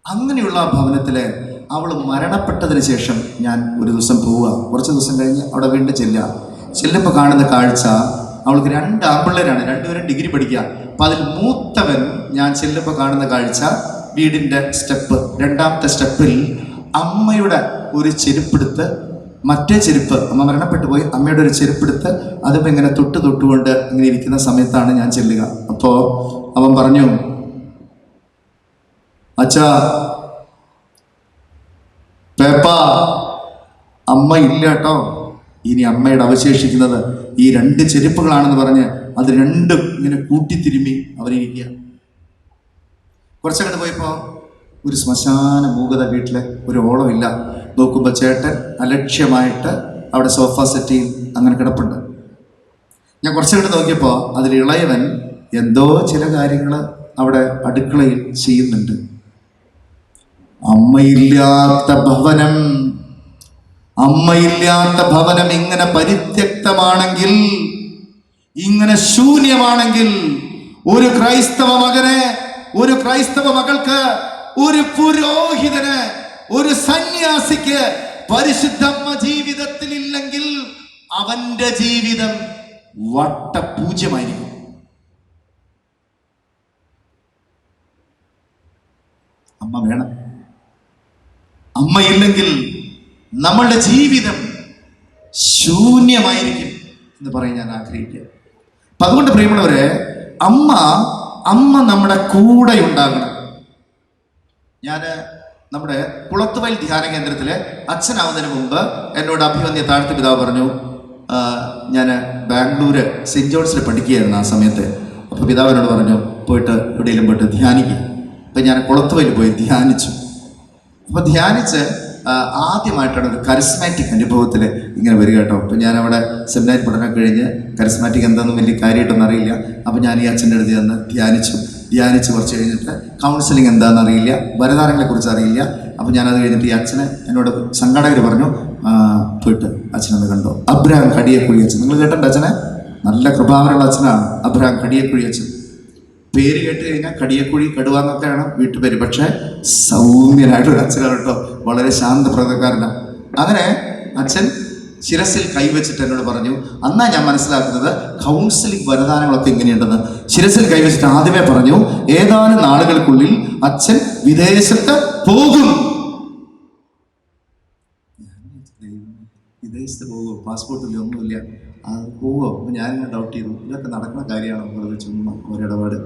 അങ്ങനെയുള്ള ആ ഭവനത്തിലെ അവൾ മരണപ്പെട്ടതിന് ശേഷം ഞാൻ ഒരു ദിവസം പോവുക, കുറച്ച് ദിവസം കഴിഞ്ഞ് അവിടെ വീണ്ടും ചെല്ലുമ്പോൾ കാണുന്ന കാഴ്ച, അവൾക്ക് 2 ആൺപിള്ളേരാണ്, 2പേരും ഡിഗ്രി പഠിക്കുക. അപ്പം അതിൽ മൂത്തവൻ ഞാൻ ചെല്ലുമ്പോൾ കാണുന്ന കാഴ്ച, വീടിൻ്റെ സ്റ്റെപ്പ് 2ാമത്തെ സ്റ്റെപ്പിൽ അമ്മയുടെ ഒരു ചെരുപ്പെടുത്ത്, മറ്റേ ചെരുപ്പ്, അമ്മ മരണപ്പെട്ടു പോയി, അമ്മയുടെ ഒരു ചെരുപ്പെടുത്ത് അതിപ്പോൾ ഇങ്ങനെ തൊട്ടുകൊണ്ട് ഇങ്ങനെ ഇരിക്കുന്ന സമയത്താണ് ഞാൻ ചെല്ലുക. അപ്പോൾ അവൻ പറഞ്ഞു, അച്ഛാ പേപ്പ അമ്മ ഇല്ല കേട്ടോ, ഇനി അമ്മയുടെ അവശേഷിക്കുന്നത് ഈ 2 ചെരുപ്പുകളാണെന്ന് പറഞ്ഞ് അത് രണ്ടും ഇങ്ങനെ കൂട്ടിത്തിരുമ്മി അവരിയ്ക്കുക. കുറച്ചങ്ങോട്ട് പോയപ്പോൾ ഒരു ശ്മശാന മൂകത, വീട്ടിലെ ഒരു ഓളമില്ല. നോക്കുമ്പോൾ ചേട്ടൻ അലക്ഷ്യമായിട്ട് അവിടെ സോഫ സെറ്റിൽ അങ്ങനെ കിടപ്പുണ്ട്. ഞാൻ കുറച്ചങ്ങോട്ട് നോക്കിയപ്പോൾ അതിൽ ഇളയവൻ എന്തോ ചില കാര്യങ്ങൾ അവിടെ അടുക്കളയിൽ ചെയ്യുന്നുണ്ട്. അമ്മയില്ലാത്ത ഭവനം, അമ്മയില്ലാത്ത ഭവനം ഇങ്ങനെ പരിത്യക്തമാണെങ്കിൽ, ഇങ്ങനെ ശൂന്യമാണെങ്കിൽ, ഒരു ക്രൈസ്തവ മകനെ, ഒരു ക്രൈസ്തവ മകൾക്ക്, ഒരു പുരോഹിതന്, ഒരു സന്യാസിക്ക് പരിശുദ്ധമ്മ ജീവിതത്തിൽ ഇല്ലെങ്കിൽ അവന്റെ ജീവിതം വട്ടപൂജ്യമായിരിക്കും. അമ്മ വേണം. അമ്മയില്ലെങ്കിൽ നമ്മളുടെ ജീവിതം ശൂന്യമായിരിക്കും എന്ന് പറയാൻ ഞാൻ ആഗ്രഹിക്കുക. അപ്പൊ അതുകൊണ്ട് പ്രിയമുള്ളവരെ, അമ്മ നമ്മുടെ കൂടെ ഉണ്ടാകണം. ഞാൻ നമ്മുടെ കുളത്തുവയൽ ധ്യാന കേന്ദ്രത്തിലെ അച്ഛനാവുന്നതിന് മുമ്പ് എന്നോട് അഭിവന്യ താഴ്ത്ത പിതാവ് പറഞ്ഞു, ഞാൻ ബാംഗ്ലൂര് സെന്റ് ജോൺസിൽ പഠിക്കുകയായിരുന്നു ആ സമയത്ത്. അപ്പോൾ പിതാവിനോട് പറഞ്ഞു, പോയിട്ട് എവിടെയെങ്കിലും പോയിട്ട് ധ്യാനിക്കും. അപ്പം ഞാൻ കുളത്തുവയൽ പോയി ധ്യാനിച്ചു. അപ്പോൾ ധ്യാനിച്ച് ആദ്യമായിട്ടാണ് ഒരു കരിസ്മാറ്റിക് അനുഭവത്തിൽ ഇങ്ങനെ വരിക കേട്ടോ. അപ്പം ഞാൻ അവിടെ സെമിനാരി പഠനം കഴിഞ്ഞ് കരിസ്മാറ്റിക് എന്താണെന്നും വലിയ കാര്യമായിട്ടൊന്നും അറിയില്ല. അപ്പം ഞാൻ ഈ അച്ഛൻ്റെ അടുത്ത് ചെന്ന് ധ്യാനിച്ച് കുറച്ച് കഴിഞ്ഞിട്ട് കൗൺസിലിംഗ് എന്താണെന്ന് അറിയില്ല, വരദാനങ്ങളെ കുറിച്ച് അറിയില്ല. അപ്പം ഞാനത് കഴിഞ്ഞിട്ട് ഈ അച്ഛനെ എന്നോട് സംഘാടകർ പറഞ്ഞു, പോയിട്ട് അച്ഛനൊന്ന് കണ്ടോ. അബ്രഹാം കടിയക്കുഴി അച്ഛൻ, നിങ്ങൾ കേട്ടിട്ടുണ്ട് അച്ഛനെ? നല്ല കൃപാവരമുള്ള അച്ഛനാണ് അബ്രഹാം കടിയക്കുഴി അച്ഛൻ. പേര് കേട്ട് കഴിഞ്ഞാൽ കടിയക്കുഴി കടുവാന്നൊക്കെയാണ് വീട്ടുപേര്, പക്ഷേ സൗമ്യനായിട്ടൊരു അച്ഛനാണ് കേട്ടോ. വളരെ ശാന്തപ്രകൃതക്കാരനാണ്. അങ്ങനെ അച്ഛൻ ശിരസിൽ കൈവച്ചിട്ട് എന്നോട് പറഞ്ഞു, അന്നാ ഞാൻ മനസ്സിലാക്കുന്നത് കൗൺസിലിംഗ് വരദാനങ്ങളൊക്കെ ഇങ്ങനെയുണ്ടെന്ന്. ശിരസിൽ കൈവച്ചിട്ട് ആദ്യമേ പറഞ്ഞു, ഏതാനും നാളുകൾക്കുള്ളിൽ അച്ഛൻ വിദേശത്ത് പോകും. വിദേശത്ത് പോകുമോ? പാസ്പോർട്ടില്ല, ഒന്നുമില്ല, അത് പോവോ? അപ്പം ഞാനിങ്ങനെ ഡൗട്ട് ചെയ്തു, ഇതൊക്കെ നടക്കുന്ന കാര്യമാണ് നമ്മളത് ചുമ്മാ ഒരിടപാട്.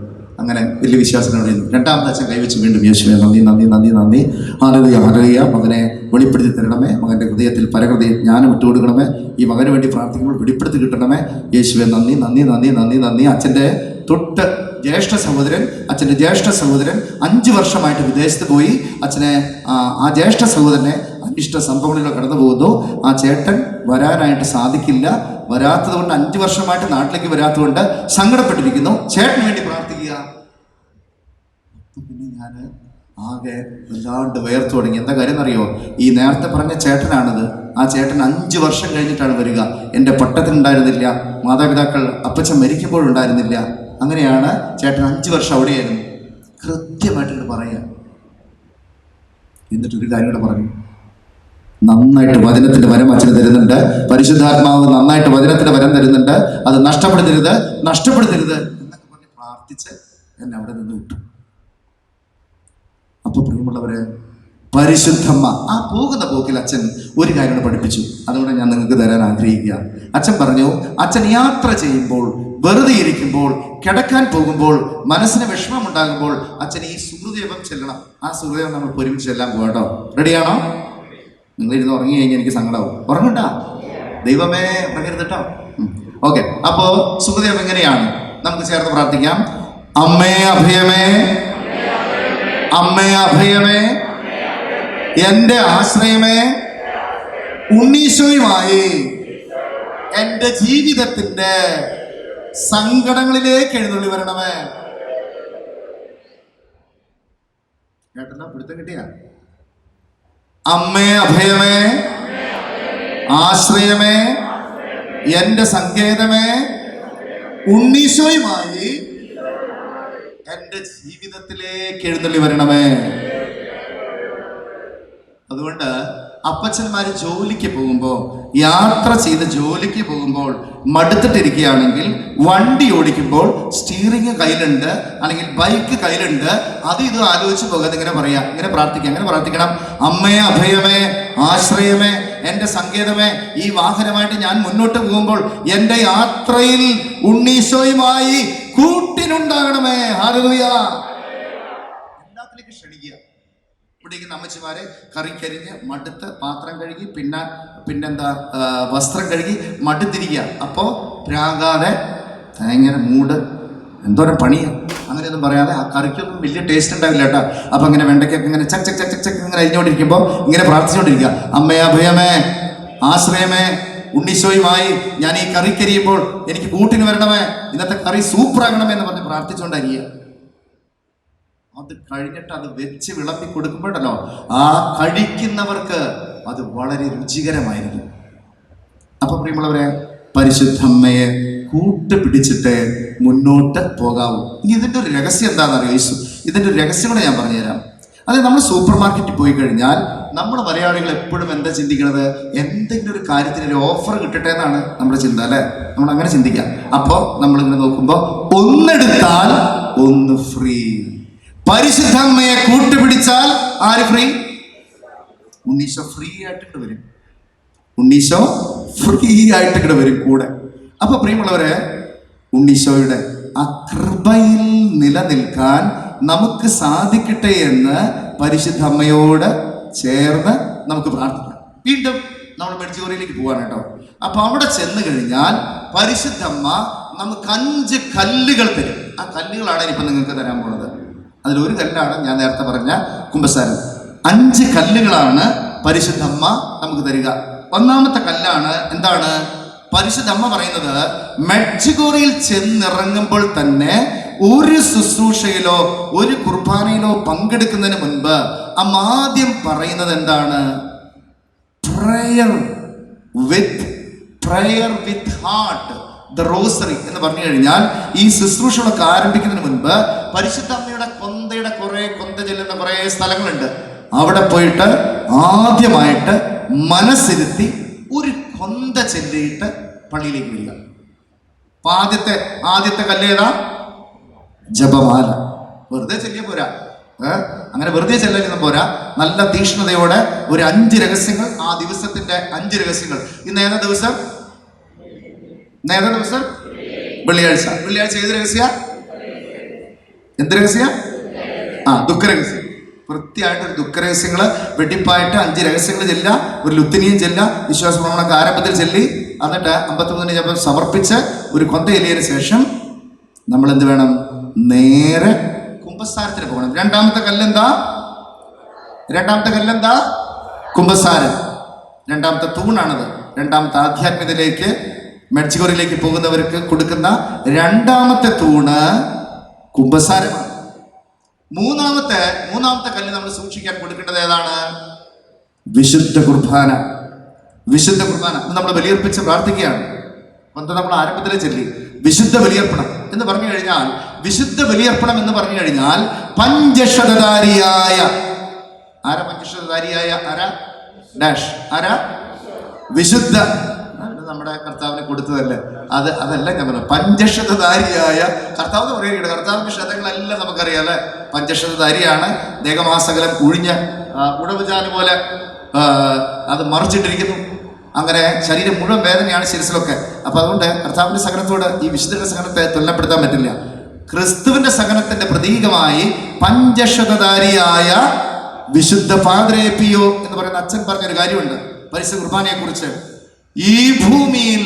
അങ്ങനെ വലിയ വിശ്വാസത്തിനോടായിരുന്നു. രണ്ടാമത്തെ അച്ഛൻ കൈവച്ച് വീണ്ടും യേശുവേ നന്ദി നന്ദി നന്ദി നന്ദി, ഹല്ലേലൂയ ഹല്ലേലൂയ, മകനെ വെളിപ്പെടുത്തി തരണമേ, മകൻ്റെ ഹൃദയത്തിൽ പരഹൃദയം ജ്ഞാനം വിട്ടുകൊടുക്കണമേ, ഈ മകന് വേണ്ടി പ്രാർത്ഥിക്കുമ്പോൾ വെളിപ്പെടുത്തി കിട്ടണമേ, യേശുവേ നന്ദി നന്ദി നന്ദി നന്ദി നന്ദി. അച്ഛൻ്റെ തൊട്ട് അച്ഛൻ്റെ ജ്യേഷ്ഠ സഹോദരൻ 5 വർഷമായിട്ട് വിദേശത്ത് പോയി. അച്ഛനെ ആ ജ്യേഷ്ഠ സഹോദരനെ അനിഷ്ട സംഭവങ്ങളിലോ കടന്നു പോകുന്നു. ആ ചേട്ടൻ വരാനായിട്ട് സാധിക്കില്ല. വരാത്തത് കൊണ്ട് 5 വർഷമായിട്ട് നാട്ടിലേക്ക് വരാത്തതുകൊണ്ട് സങ്കടപ്പെട്ടിരിക്കുന്നു. ചേട്ടന് വേണ്ടി പ്രാർത്ഥിക്കുക. പിന്നെ ഞാൻ ആകെ വല്ലാണ്ട് വേർത്തു തുടങ്ങി. എന്താ കാര്യം എന്നറിയോ? ഈ നേരത്തെ പറഞ്ഞ ചേട്ടനാണിത്. ആ ചേട്ടൻ 5 വർഷം കഴിഞ്ഞിട്ടാണ് വരിക. എൻ്റെ പട്ടത്തിനുണ്ടായിരുന്നില്ല, മാതാപിതാക്കൾ അപ്പച്ചൻ മരിക്കുമ്പോഴുണ്ടായിരുന്നില്ല. അങ്ങനെയാണ് ചേട്ടൻ 5 വർഷം അവിടെയായിരുന്നു. കൃത്യമായിട്ട് പറയുക. എന്നിട്ടൊരു കാര്യം കൂടെ പറഞ്ഞു, നന്നായിട്ട് വചനത്തിന്റെ വരം അച്ഛന് തരുന്നുണ്ട്. പരിശുദ്ധാത്മാവ് നന്നായിട്ട് വചനത്തിന്റെ വരം തരുന്നുണ്ട്. അത് നഷ്ടപ്പെടുത്തരുത് എന്നൊക്കെ പറഞ്ഞ് പ്രാർത്ഥിച്ച് എന്നെ അവിടെ നിന്ന് വിട്ടു. അപ്പൊ പ്രിയമുള്ളവരെ, പരിശുദ്ധമ്മ ആ പോകുന്ന പോക്കിൽ അച്ഛൻ ഒരു കാര്യം പഠിപ്പിച്ചു. അതുകൊണ്ട് ഞാൻ നിങ്ങൾക്ക് തരാൻ ആഗ്രഹിക്കുക. അച്ഛൻ പറഞ്ഞു, അച്ഛൻ യാത്ര ചെയ്യുമ്പോൾ, വെറുതെ ഇരിക്കുമ്പോൾ, കിടക്കാൻ പോകുമ്പോൾ, മനസ്സിന് വിഷമമുണ്ടാകുമ്പോൾ അച്ഛൻ ഈ സുഹൃദേവം ചെല്ലണം. ആ സുഹൃദേവം നമ്മൾ ഒരുമിച്ച് ചെല്ലാൻ പോകട്ടോ. റെഡിയാണോ? നിങ്ങളിരുന്ന് ഉറങ്ങി കഴിഞ്ഞാൽ എനിക്ക് സങ്കടമാവും. ഉറങ്ങണ്ട, ദൈവമേ ഉറങ്ങരുത് കേട്ടോ. ഓക്കെ, അപ്പോ സുഹൃദേവം എങ്ങനെയാണ്? നമുക്ക് ചേർത്ത് പ്രാർത്ഥിക്കാം. അമ്മേ അഭയമേ, അമ്മേ അഭയമേ, എന്റെ ആശ്രയമേ, ഉണ്ണീശോയുമായി എന്റെ ജീവിതത്തിന്റെ സങ്കടങ്ങളിലേക്ക് എഴുന്നള്ളി വരണമേ. കേട്ടല്ലോ? പിടുത്തം കിട്ടിയ? അമ്മേ അഭയമേ, ആശ്രയമേ, എന്റെ സങ്കേതമേ, ഉണ്ണീശോയുമായി എന്റെ ജീവിതത്തിലേക്ക് എഴുന്നള്ളി വരണമേ. അതുകൊണ്ട് അപ്പച്ചന്മാര് ജോലിക്ക് പോകുമ്പോൾ, യാത്ര ചെയ്ത് ജോലിക്ക് പോകുമ്പോൾ മടുത്തിട്ടിരിക്കുകയാണെങ്കിൽ, വണ്ടി ഓടിക്കുമ്പോൾ സ്റ്റിയറിംഗ് കയ്യിലുണ്ട് അല്ലെങ്കിൽ ബൈക്ക് കയ്യിലുണ്ട്, അത് ഇത് ആലോചിച്ച് പോകാതെ ഇങ്ങനെ പറയാം, ഇങ്ങനെ പ്രാർത്ഥിക്കാം. അങ്ങനെ പ്രാർത്ഥിക്കണം. അമ്മേ അഭയമേ, ആശ്രയമേ, എന്റെ സങ്കേതമേ, ഈ വാഹനമായിട്ട് ഞാൻ മുന്നോട്ട് പോകുമ്പോൾ എന്റെ യാത്രയിൽ ഉണ്ണീശോയുമായി കൂട്ടിനുണ്ടാകണമേ. ഹല്ലേലൂയ. എല്ലാത്തിലേക്ക് ക്ഷണിക്കുക. ഇരിക്കുന്ന അമ്മച്ചിമാരെ കറിക്കരിഞ്ഞ് മടുത്ത് പാത്രം കഴുകി പിന്നെന്താ വസ്ത്രം കഴുകി മടുത്തിരിക്കുക. അപ്പോൾ പ്രാകാതെ ഭയങ്കര മൂഡ് എന്തോരം പണിയാണ്. അങ്ങനെയൊന്നും പറയാതെ ആ കറിക്കൊന്നും വലിയ ടേസ്റ്റ് ഉണ്ടാവില്ല കേട്ടോ. അപ്പം അങ്ങനെ വെണ്ടയ്ക്കൊക്കെ ഇങ്ങനെ ചക്ക് ചക്ക് ചക്ക് ചക്ക് ഇങ്ങനെ അരിഞ്ഞുകൊണ്ടിരിക്കുമ്പോൾ ഇങ്ങനെ പ്രാർത്ഥിച്ചുകൊണ്ടിരിക്കുക, അമ്മേ അഭയമേ ആശ്രയമേ ഉണ്ണീശോയുമായി ഞാൻ ഈ കറിക്കരിയുമ്പോൾ എനിക്ക് കൂട്ടിന് വരണമേ, ഇന്നത്തെ കറി സൂപ്പറാകണമേ എന്ന് പറഞ്ഞ് പ്രാർത്ഥിച്ചുകൊണ്ടരിക. അത് കഴിഞ്ഞിട്ട് അത് വെച്ച് വിളമ്പി കൊടുക്കുമ്പോഴല്ലോ ആ കഴിക്കുന്നവർക്ക് അത് വളരെ രുചികരമായിരിക്കും. അപ്പൊ പ്രിയമുള്ളവരെ, പരിശുദ്ധമ്മയെ കൂട്ടുപിടിച്ചിട്ട് മുന്നോട്ട് പോകാവൂ. ഇനി ഇതിൻ്റെ ഒരു രഹസ്യം എന്താണെന്നറിയോ? ഇതിൻ്റെ ഒരു രഹസ്യം കൂടെ ഞാൻ പറഞ്ഞുതരാം. അതായത് നമ്മൾ സൂപ്പർ മാർക്കറ്റിൽ പോയി കഴിഞ്ഞാൽ നമ്മൾ മലയാളികൾ എപ്പോഴും എന്താ ചിന്തിക്കുന്നത്? എന്തെങ്കിലും ഒരു കാര്യത്തിന് ഒരു ഓഫർ കിട്ടട്ടെ എന്നാണ് നമ്മുടെ ചിന്ത, അല്ലേ? നമ്മൾ അങ്ങനെ ചിന്തിക്കാം. അപ്പോൾ നമ്മളിങ്ങനെ നോക്കുമ്പോൾ ഒന്നെടുത്താൽ ഒന്ന് ഫ്രീ. പരിശുദ്ധമ്മയെ കൂട്ടുപിടിച്ചാൽ ആര് ഫ്രീ? ഉണ്ണീശോ ഫ്രീ ആയിട്ട് വരും. ഉണ്ണീശോ ഫ്രീ ആയിട്ട് വരും കൂടെ. അപ്പൊ പ്രിയമുള്ളവരെ, ഉണ്ണീശോയുടെ ആ കൃപയിൽ നിലനിൽക്കാൻ നമുക്ക് സാധിക്കട്ടെ എന്ന് പരിശുദ്ധ അമ്മയോട് ചേർന്ന് നമുക്ക് പ്രാർത്ഥിക്കാം. വീണ്ടും നമ്മൾ മെഡിക്കോറിയിലേക്ക് പോകാൻ കേട്ടോ. അപ്പൊ അവിടെ ചെന്ന് കഴിഞ്ഞാൽ പരിശുദ്ധമ്മ നമുക്ക് 5 കല്ലുകൾ തരും. ആ കല്ലുകളാണ് ഇപ്പൊ നിങ്ങൾക്ക് തരാൻ പോണത്. അതിലൊരു കല്ലാണ് ഞാൻ നേരത്തെ പറഞ്ഞ കുമ്പസാരം. 5 കല്ലുകളാണ് പരിശുദ്ധമ്മ നമുക്ക് തരിക. ഒന്നാമത്തെ കല്ലാണ് എന്താണ്? പരിശുദ്ധമ്മ പറയുന്നത്, മെഡ്ജിഗോറിയിൽ ചെന്നിറങ്ങുമ്പോൾ തന്നെ ഒരു ശുശ്രൂഷയിലോ ഒരു കുർബാനയിലോ പങ്കെടുക്കുന്നതിന് മുൻപ് അമ്മ ആദ്യം പറയുന്നത് എന്താണ്? Prayer with heart, the rosary എന്ന് പറഞ്ഞു കഴിഞ്ഞാൽ ഈ ശുശ്രൂഷകളൊക്കെ ആരംഭിക്കുന്നതിന് മുൻപ് പരിശുദ്ധ അമ്മയുടെ കൊന്ത ചെല്ലുന്ന കുറേ സ്ഥലങ്ങളുണ്ട്. അവിടെ പോയിട്ട് ആദ്യമായിട്ട് മനസ്സിരുത്തി ഒരു കൊന്ത ചെല്ലിയിട്ട് പള്ളിയിലേക്ക് വരിക. അപ്പൊ ആദ്യത്തെ കല്ലേതാ? ജപമാല. വെറുതെ ചെല്ലിയ പോരാ, അങ്ങനെ വെറുതെ ചെല്ലലൊന്നും പോരാ. നല്ല തീക്ഷ്ണതയോടെ ഒരു 5 രഹസ്യങ്ങൾ, ആ ദിവസത്തിന്റെ 5 രഹസ്യങ്ങൾ. ഇന്ന് ഏതാ ദിവസം? വെള്ളിയാഴ്ച. വെള്ളിയാഴ്ച ഏത് രഹസ്യ? എന്ത് രഹസ്യ? ദുഃഖരഹസ്യം. വൃത്തിയായിട്ടൊരു ദുഃഖരഹസ്യങ്ങള് വെടിപ്പായിട്ട് 5 രഹസ്യങ്ങൾ ചെല്ല, ഒരു ലുത്തിനിയും ചെല്ല, വിശ്വാസ പ്രമാണമൊക്കെ ആരംഭത്തിൽ ചെല്ലി, എന്നിട്ട് 53 ജപം സമർപ്പിച്ച് ഒരു കൊന്ത എലിയതിനു ശേഷം നമ്മൾ എന്ത് വേണം? നേരെ കുമ്പസാരത്തിന് പോകണം. രണ്ടാമത്തെ കല്ലെന്താ? കുമ്പസാരം. രണ്ടാമത്തെ തൂണാണത്. രണ്ടാമത്തെ ആധ്യാത്മികതയിലേക്ക് മെഡ്ജിഗോറിലേക്ക് പോകുന്നവർക്ക് കൊടുക്കുന്ന രണ്ടാമത്തെ തൂണ് കുമ്പസാരമാണ്. മൂന്നാമത്തെ കല്ല് നമ്മൾ സൂക്ഷിക്കാൻ കൊടുക്കേണ്ടത് ഏതാണ്? വിശുദ്ധ കുർബാന. നമ്മൾ ബലിയർപ്പിച്ച് പ്രാർത്ഥിക്കുകയാണ്. നമ്മൾ ആരംഭത്തിലെ ചൊല്ലി വിശുദ്ധ ബലിയർപ്പണം എന്ന് പറഞ്ഞു കഴിഞ്ഞാൽ, വിശുദ്ധ ബലിയർപ്പണം എന്ന് പറഞ്ഞു കഴിഞ്ഞാൽ പഞ്ചശതധാരിയായ വിശുദ്ധ, നമ്മുടെ കർത്താവിനെ കൊടുത്തതല്ലേ, അതല്ല ഞാൻ പറഞ്ഞു. പഞ്ചശതധാരിയായ കർത്താവ് എന്ന് പറയുകയാണ്. കർത്താവിന്റെ ശതങ്ങളെല്ലാം നമുക്കറിയാം അല്ലെ. പഞ്ചശതധാരിയാണ്. ദേഹമാസകലം കുഴിഞ്ഞ ഉടവുചാല് പോലെ അത് മറിച്ചിട്ടിരിക്കുന്നു. അങ്ങനെ ശരീരം മുഴുവൻ വേദനയാണ് ശിരസിലൊക്കെ. അപ്പൊ അതുകൊണ്ട് കർത്താവിന്റെ സഹനത്തോട് ഈ വിശുദ്ധന്റെ സഹനത്തെ തുലനപ്പെടുത്താൻ പറ്റില്ല. ക്രിസ്തുവിന്റെ സഹനത്തിന്റെ പ്രതീകമായി പഞ്ചശതധാരിയായ വിശുദ്ധ പാദ്രേ പിയോ എന്ന് പറയുന്ന അച്ഛൻ പറഞ്ഞൊരു കാര്യമുണ്ട് പരിശുദ്ധ കുർബാനയെ കുറിച്ച്. ഈ ഭൂമിയിൽ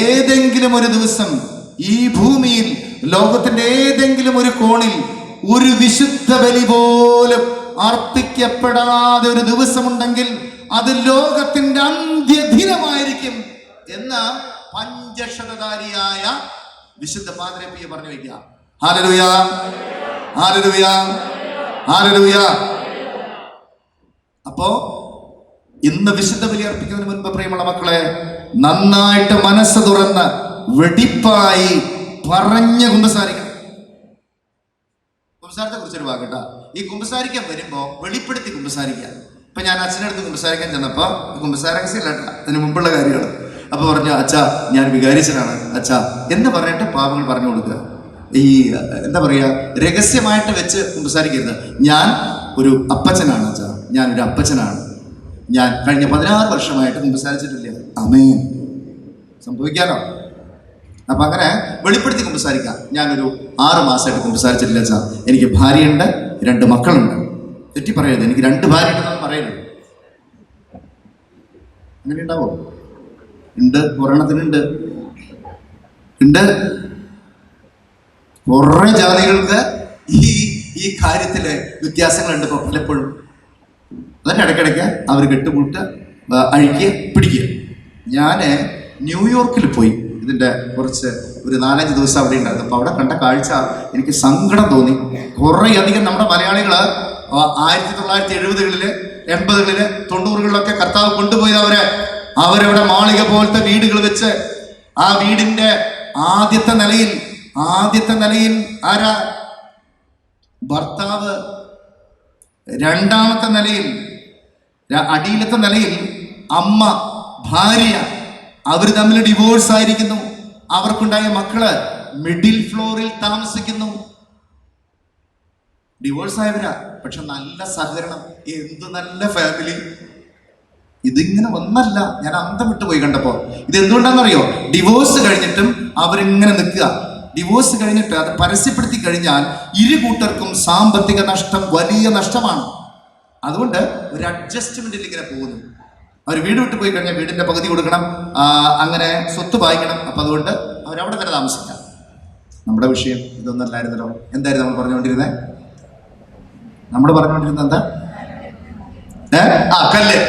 ഏതെങ്കിലും ഒരു ദിവസം, ഈ ഭൂമിയിൽ ലോകത്തിന്റെ ഏതെങ്കിലും ഒരു കോണിൽ ഒരു വിശുദ്ധ ബലി പോലും അർപ്പിക്കപ്പെടാതെ ഒരു ദിവസമുണ്ടെങ്കിൽ അത് ലോകത്തിന്റെ അന്ത്യദിനമായിരിക്കും എന്ന് പഞ്ചശതധാരിയായ വിശുദ്ധ പാദ്രേ പിയോ പറഞ്ഞു വയ്ക്കുക. Hallelujah, hallelujah, hallelujah. അപ്പോ ഇന്ന് വിശുദ്ധ ബലി അർപ്പിക്കുന്നതിന് മുൻപ് പ്രിയമുള്ള മക്കളെ, നന്നായിട്ട് മനസ്സ് തുറന്ന് വെടിപ്പായി പറഞ്ഞ് കുമ്പസാരിക്കണം. കുമ്പസാരത്തെ കുറിച്ചൊരു വാക്കട്ടാ. ഈ കുമ്പസാരിക്കാൻ വരുമ്പോ വെളിപ്പെടുത്തി കുമ്പസാരിക്കാം. ഇപ്പൊ ഞാൻ അച്ഛനടുത്ത് കുമ്പസാരിക്കാൻ ചെന്നപ്പോ കുമ്പസാരകസില്ല, അതിന് മുമ്പുള്ള കാര്യമാണ്. അപ്പൊ പറഞ്ഞു, അച്ഛാ ഞാൻ വികാരിച്ചനാണ് അച്ഛാ എന്ന് പറഞ്ഞിട്ട് പാപങ്ങൾ പറഞ്ഞു കൊടുക്കുക. ഈ എന്താ പറയാ, രഹസ്യമായിട്ട് വെച്ച് കുമ്പസാരിക്കരുത്. ഞാൻ ഒരു അപ്പച്ചനാണ് അച്ഛാ, ഞാനൊരു അപ്പച്ചനാണ്, ഞാൻ കഴിഞ്ഞ 16 വർഷമായിട്ട് കുമ്പസാരിച്ചിട്ടില്ല. ആമേൻ. സംഭവിക്കാലോ. അപ്പൊ അങ്ങനെ വെളിപ്പെടുത്തി കുമ്പസാരിക്കാം. ഞാനൊരു 6 മാസമായിട്ട് കുമ്പസാരിച്ചിട്ടില്ല അച്ഛാ, എനിക്ക് ഭാര്യയുണ്ട്, 2 മക്കളുണ്ട് തെറ്റി പറയരുത്. എനിക്ക് 2 ഭാര്യ ഉണ്ടെന്ന് പറയരുത്. അങ്ങനെ ഉണ്ടാവോ? ഉണ്ട്, ഒരെണ്ണത്തിനുണ്ട്. ഉണ്ട്. കുറെ ജാതികൾക്ക് ഈ കാര്യത്തില് വ്യത്യാസങ്ങളുണ്ട്. ഇപ്പൊ പലപ്പോഴും അതിൻ്റെ ഇടയ്ക്കിടയ്ക്ക് അവർ കെട്ടുകൂട്ട് അഴിക്കുക പിടിക്കുക. ഞാൻ ന്യൂയോർക്കിൽ പോയി ഇതിൻ്റെ ഒരു 4-5 ദിവസം അവിടെ ഉണ്ടായിരുന്നു. അപ്പോൾ അവിടെ കണ്ട കാഴ്ച എനിക്ക് സങ്കടം തോന്നി. കുറേ അധികം നമ്മുടെ മലയാളികൾ 1970-കളില് 80-കളില് 90-കളിലൊക്കെ കർത്താവ് കൊണ്ടുപോയത് അവരവിടെ മാളിക പോലത്തെ വീടുകൾ വെച്ച് ആ വീടിന്റെ ആദ്യത്തെ നിലയിൽ ആരാ? ഭർത്താവ്. രണ്ടാമത്തെ നിലയിൽ, അടിയിലത്തെ നിലയിൽ അമ്മ, ഭാര്യ. അവർ തമ്മിൽ ഡിവോഴ്സ് ആയിരിക്കുന്നു. അവർക്കുണ്ടായ മക്കള് മിഡിൽ ഫ്ലോറിൽ താമസിക്കുന്നു. ഡിവോഴ്സ് ആയവരാ, പക്ഷെ നല്ല സഹകരണം. എന്ത് നല്ല ഫാമിലി! ഇതിങ്ങനെ ഒന്നല്ല, ഞാൻ അന്തം വിട്ടുപോയി കണ്ടപ്പോ. ഇത് എന്തുകൊണ്ടാണെന്നറിയോ? ഡിവോഴ്സ് കഴിഞ്ഞിട്ടും അവരിങ്ങനെ നിൽക്കുക. ഡിവോഴ്സ് കഴിഞ്ഞിട്ട് അത് പരസ്യപ്പെടുത്തി കഴിഞ്ഞാൽ ഇരു കൂട്ടർക്കും സാമ്പത്തിക നഷ്ടം വലിയ നഷ്ടമാണ്. അതുകൊണ്ട് ഒരു അഡ്ജസ്റ്റ്മെന്റിൽ ഇങ്ങനെ പോകുന്നു. അവർ വീട് വിട്ട് പോയി കഴിഞ്ഞാൽ വീടിന്റെ പകുതി കൊടുക്കണം, അങ്ങനെ സ്വത്ത് വായിക്കണം. അപ്പൊ അതുകൊണ്ട് അവരവിടെ തന്നെ താമസിക്കാം. നമ്മുടെ വിഷയം ഇതൊന്നല്ലായിരുന്നല്ലോ. എന്തായിരുന്നു നമ്മൾ പറഞ്ഞുകൊണ്ടിരുന്നത്? എന്താ? കല്ല്.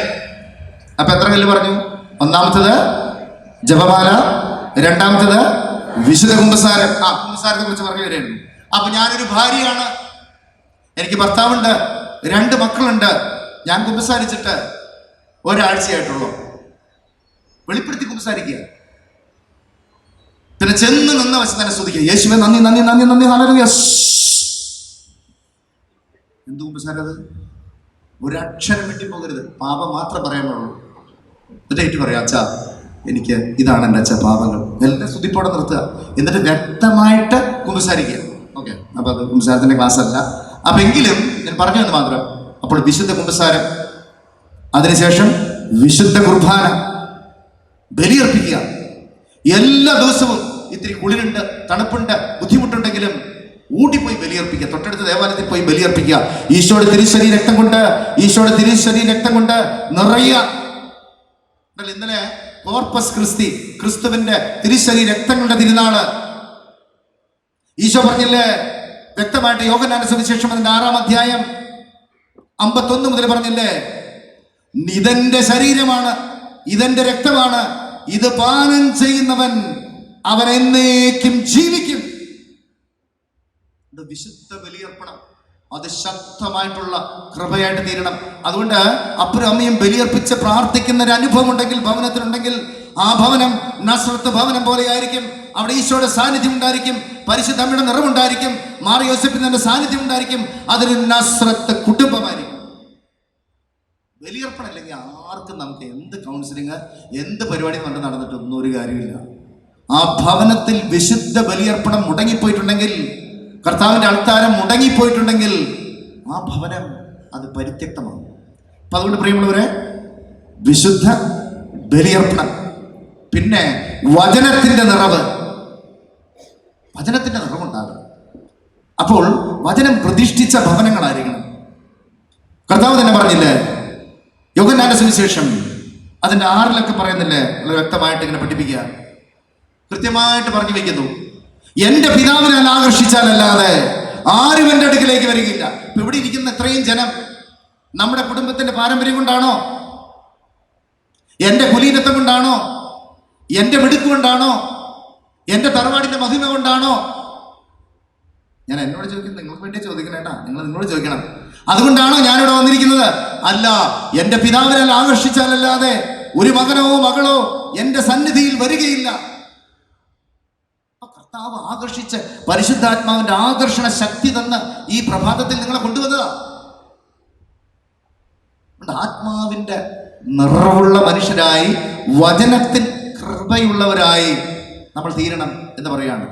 അപ്പൊ എത്ര കല്ല് പറഞ്ഞു? ഒന്നാമത്തത് ജപമാല, രണ്ടാമത്തത് വിശുദ്ധ കുമ്പസാരം. കുമ്പസാരത്തെ കുറിച്ച് പറഞ്ഞു വരികയായിരുന്നു. അപ്പൊ ഞാനൊരു ഭാര്യയാണ്, എനിക്ക് ഭർത്താവുണ്ട്, 2 മക്കളുണ്ട്. ഞാൻ കുമ്പസാരിച്ചിട്ട് ഒരാഴ്ചയായിട്ടുള്ളൂ. വെളിപ്പെടുത്തി കുമ്പസാരിക്കുക. പിന്നെ ചെന്ന് നിന്ന വശം തന്നെ സ്തുതിക്കുക. യേശുവേ നന്ദി, നന്ദി, നന്ദി, നന്ദി, ഹല്ലേലൂയ. എന്ത് കുമ്പസാരത്? ഒരക്ഷരം വിട്ടു പോകരുത്. പാപം മാത്രം പറയാൻ പാടുള്ളൂ. എന്നിട്ട് പറയാം, അച്ഛാ എനിക്ക് ഇതാണ് എൻ്റെ അച്ഛ പാപങ്ങൾ. എല്ലാം സ്തുതിപ്പോടെ നിർത്തുക. എന്നിട്ട് വ്യക്തമായിട്ട് കുമ്പസാരിക്കുക. ഓക്കെ, അപ്പൊ അത് കുമ്പസാരത്തിന്റെ ക്ലാസ് അല്ല. അപ്പൊ എങ്കിലും ഞാൻ പറഞ്ഞു എന്ന് മാത്രം. അപ്പോൾ വിശുദ്ധ കുമ്പസാരം, അതിനുശേഷം വിശുദ്ധ കുർബാന, ബലിയർപ്പിക്കുക. എല്ലാ ദിവസവും ഇത്തിരി കുളിരുണ്ട്, തണുപ്പുണ്ട്, ബുദ്ധിമുട്ടുണ്ടെങ്കിലും ഊട്ടിപ്പോയി ബലിയർപ്പിക്കുക. തൊട്ടടുത്ത ദേവാലയത്തിൽ പോയി ബലിയർപ്പിക്കുക. ഈശോയുടെ തിരുശരീര രക്തം കൊണ്ട് നിറയുക. ഇന്നലെ കോർപ്പസ് ക്രിസ്തി, ക്രിസ്തുവിന്റെ തിരുശരീര രക്തങ്ങളുടെ തിരുനാള്. ഈശോ പറഞ്ഞില്ലേ വ്യക്തമായിട്ട്? യോഹന്നാന്റെ സുവിശേഷം 6-ാം അധ്യായം 51 മുതൽ പറഞ്ഞില്ലേ, ഇതെന്റെ ശരീരമാണ്, ഇതെന്റെ രക്തമാണ്, ഇത് പാനം ചെയ്യുന്നവൻ അവൻ എന്നേക്കും ജീവിക്കും. വിശുദ്ധ ബലിയർപ്പണം അത് ശക്തമായിട്ടുള്ള കൃപയായിട്ട് തീരണം. അതുകൊണ്ട് അപ്പനും അമ്മയും ബലിയർപ്പിച്ച് പ്രാർത്ഥിക്കുന്ന ഒരു അനുഭവം ഉണ്ടെങ്കിൽ, ഭവനത്തിലുണ്ടെങ്കിൽ, ആ ഭവനം നസ്രത്ത് ഭവനം പോലെ ആയിരിക്കും. അവിടെ ഈശോയുടെ സാന്നിധ്യം ഉണ്ടായിരിക്കും, പരിശുദ്ധ അമ്മയുടെ നിറവുണ്ടായിരിക്കും, മാർ യോസേപ്പിന്റെ സാന്നിധ്യം ഉണ്ടായിരിക്കും. അതൊരു നസ്രത്ത് കുടുംബമായിരിക്കും. ബലിയർപ്പണം അല്ലെങ്കിൽ ആർക്കും നമുക്ക് എന്ത് കൗൺസിലിങ്, എന്ത് പരിപാടി കൊണ്ട് നടന്നിട്ടൊന്നും ഒരു കാര്യമില്ല. ആ ഭവനത്തിൽ വിശുദ്ധ ബലിയർപ്പണം മുടങ്ങിപ്പോയിട്ടുണ്ടെങ്കിൽ, കർത്താവിന്റെ അൾത്താരം മുടങ്ങിപ്പോയിട്ടുണ്ടെങ്കിൽ, ആ ഭവനം അത് പരിത്യക്തമാണ്. അപ്പൊ അതുകൊണ്ട് പ്രിയമുള്ളവരെ, വിശുദ്ധ ബലിയർപ്പണം. പിന്നെ വചനത്തിന്റെ നിറവുണ്ടാകണം. അപ്പോൾ വചനം പ്രതിഷ്ഠിച്ച ഭവനങ്ങളായിരിക്കണം. കർത്താവ് തന്നെ പറഞ്ഞില്ലേ, യോഹന്നാന്റെ സുവിശേഷം അതിന്റെ 6-ലൊക്കെ പറയുന്നില്ലേ, വ്യക്തമായിട്ട് ഇങ്ങനെ പഠിപ്പിക്കുക, കൃത്യമായിട്ട് പറഞ്ഞു വയ്ക്കുന്നു, എന്റെ പിതാവിനാൽ ആകർഷിച്ചാലല്ലാതെ ആരും എൻ്റെ അടുക്കിലേക്ക് വരികയില്ല. ഇപ്പൊ ഇവിടെ ഇരിക്കുന്ന ഇത്രയും ജനം നമ്മുടെ കുടുംബത്തിന്റെ പാരമ്പര്യം കൊണ്ടാണോ, എന്റെ കുലീനത്വം കൊണ്ടാണോ, എന്റെ മിടുക്ക് കൊണ്ടാണോ, എന്റെ തറവാടിന്റെ മഹിമ കൊണ്ടാണോ? ഞാൻ എന്നോട് ചോദിക്കുന്നത്, നിങ്ങൾക്ക് വേണ്ടി ചോദിക്കണേട്ടാ, നിങ്ങളോട് ചോദിക്കണം. അതുകൊണ്ടാണോ ഞാനിവിടെ വന്നിരിക്കുന്നത്? അല്ല, എന്റെ പിതാവിനാൽ ആകർഷിച്ചാലല്ലാതെ ഒരു മകനോ മകളോ എന്റെ സന്നിധിയിൽ വരികയില്ല. കർത്താവ് ആകർഷിച്ച് പരിശുദ്ധാത്മാവിന്റെ ആകർഷണ ശക്തി തന്ന് ഈ പ്രഭാതത്തിൽ നിങ്ങളെ കൊണ്ടുവന്നതാ. ആത്മാവിന്റെ നിറവുള്ള മനുഷ്യരായി, വചനത്തിൽ കൃപയുള്ളവരായി നമ്മൾ തീരണം എന്ന് പറയാണ്.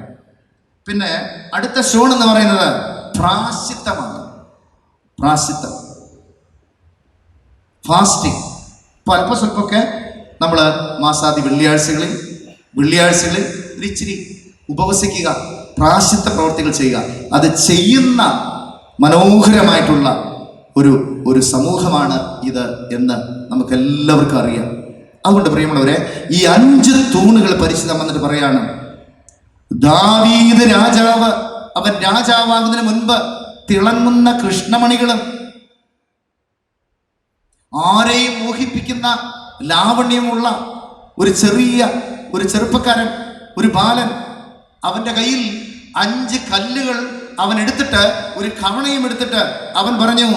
പിന്നെ അടുത്ത ഷോൺ എന്ന് പറയുന്നത് പ്രാശ്ചിത്തമാണ്. പ്രാശ്ചിത്തം, ഫാസ്റ്റിംഗ്. ഇപ്പൊ അല്പ സ്വല്പമൊക്കെ നമ്മൾ മാസാദി വെള്ളിയാഴ്ചകളിൽ ഇച്ചിരി ഉപവസിക്കുക, പ്രാശ്ചിത്ത പ്രവർത്തികൾ ചെയ്യുക. അത് ചെയ്യുന്ന മനോഹരമായിട്ടുള്ള ഒരു സമൂഹമാണ് ഇത് എന്ന് നമുക്ക് എല്ലാവർക്കും അറിയാം. അതുകൊണ്ട് പ്രിയമുള്ളവരെ, ഈ 5 തൂണുകൾ പരിശുദ്ധം വന്നിട്ട് പറയാണ്, ദാവീദ് രാജാവ് അവൻ രാജാവാകുന്നതിന് മുൻപ് തിളങ്ങുന്ന കൃഷ്ണമണികളും ആരെയും മോഹിപ്പിക്കുന്ന ലാവണ്യമുള്ള ഒരു ചെറുപ്പക്കാരൻ, ഒരു ബാലൻ, അവന്റെ കയ്യിൽ 5 കല്ലുകൾ അവൻ എടുത്തിട്ട്, ഒരു കവണയും എടുത്തിട്ട് അവൻ പറഞ്ഞു,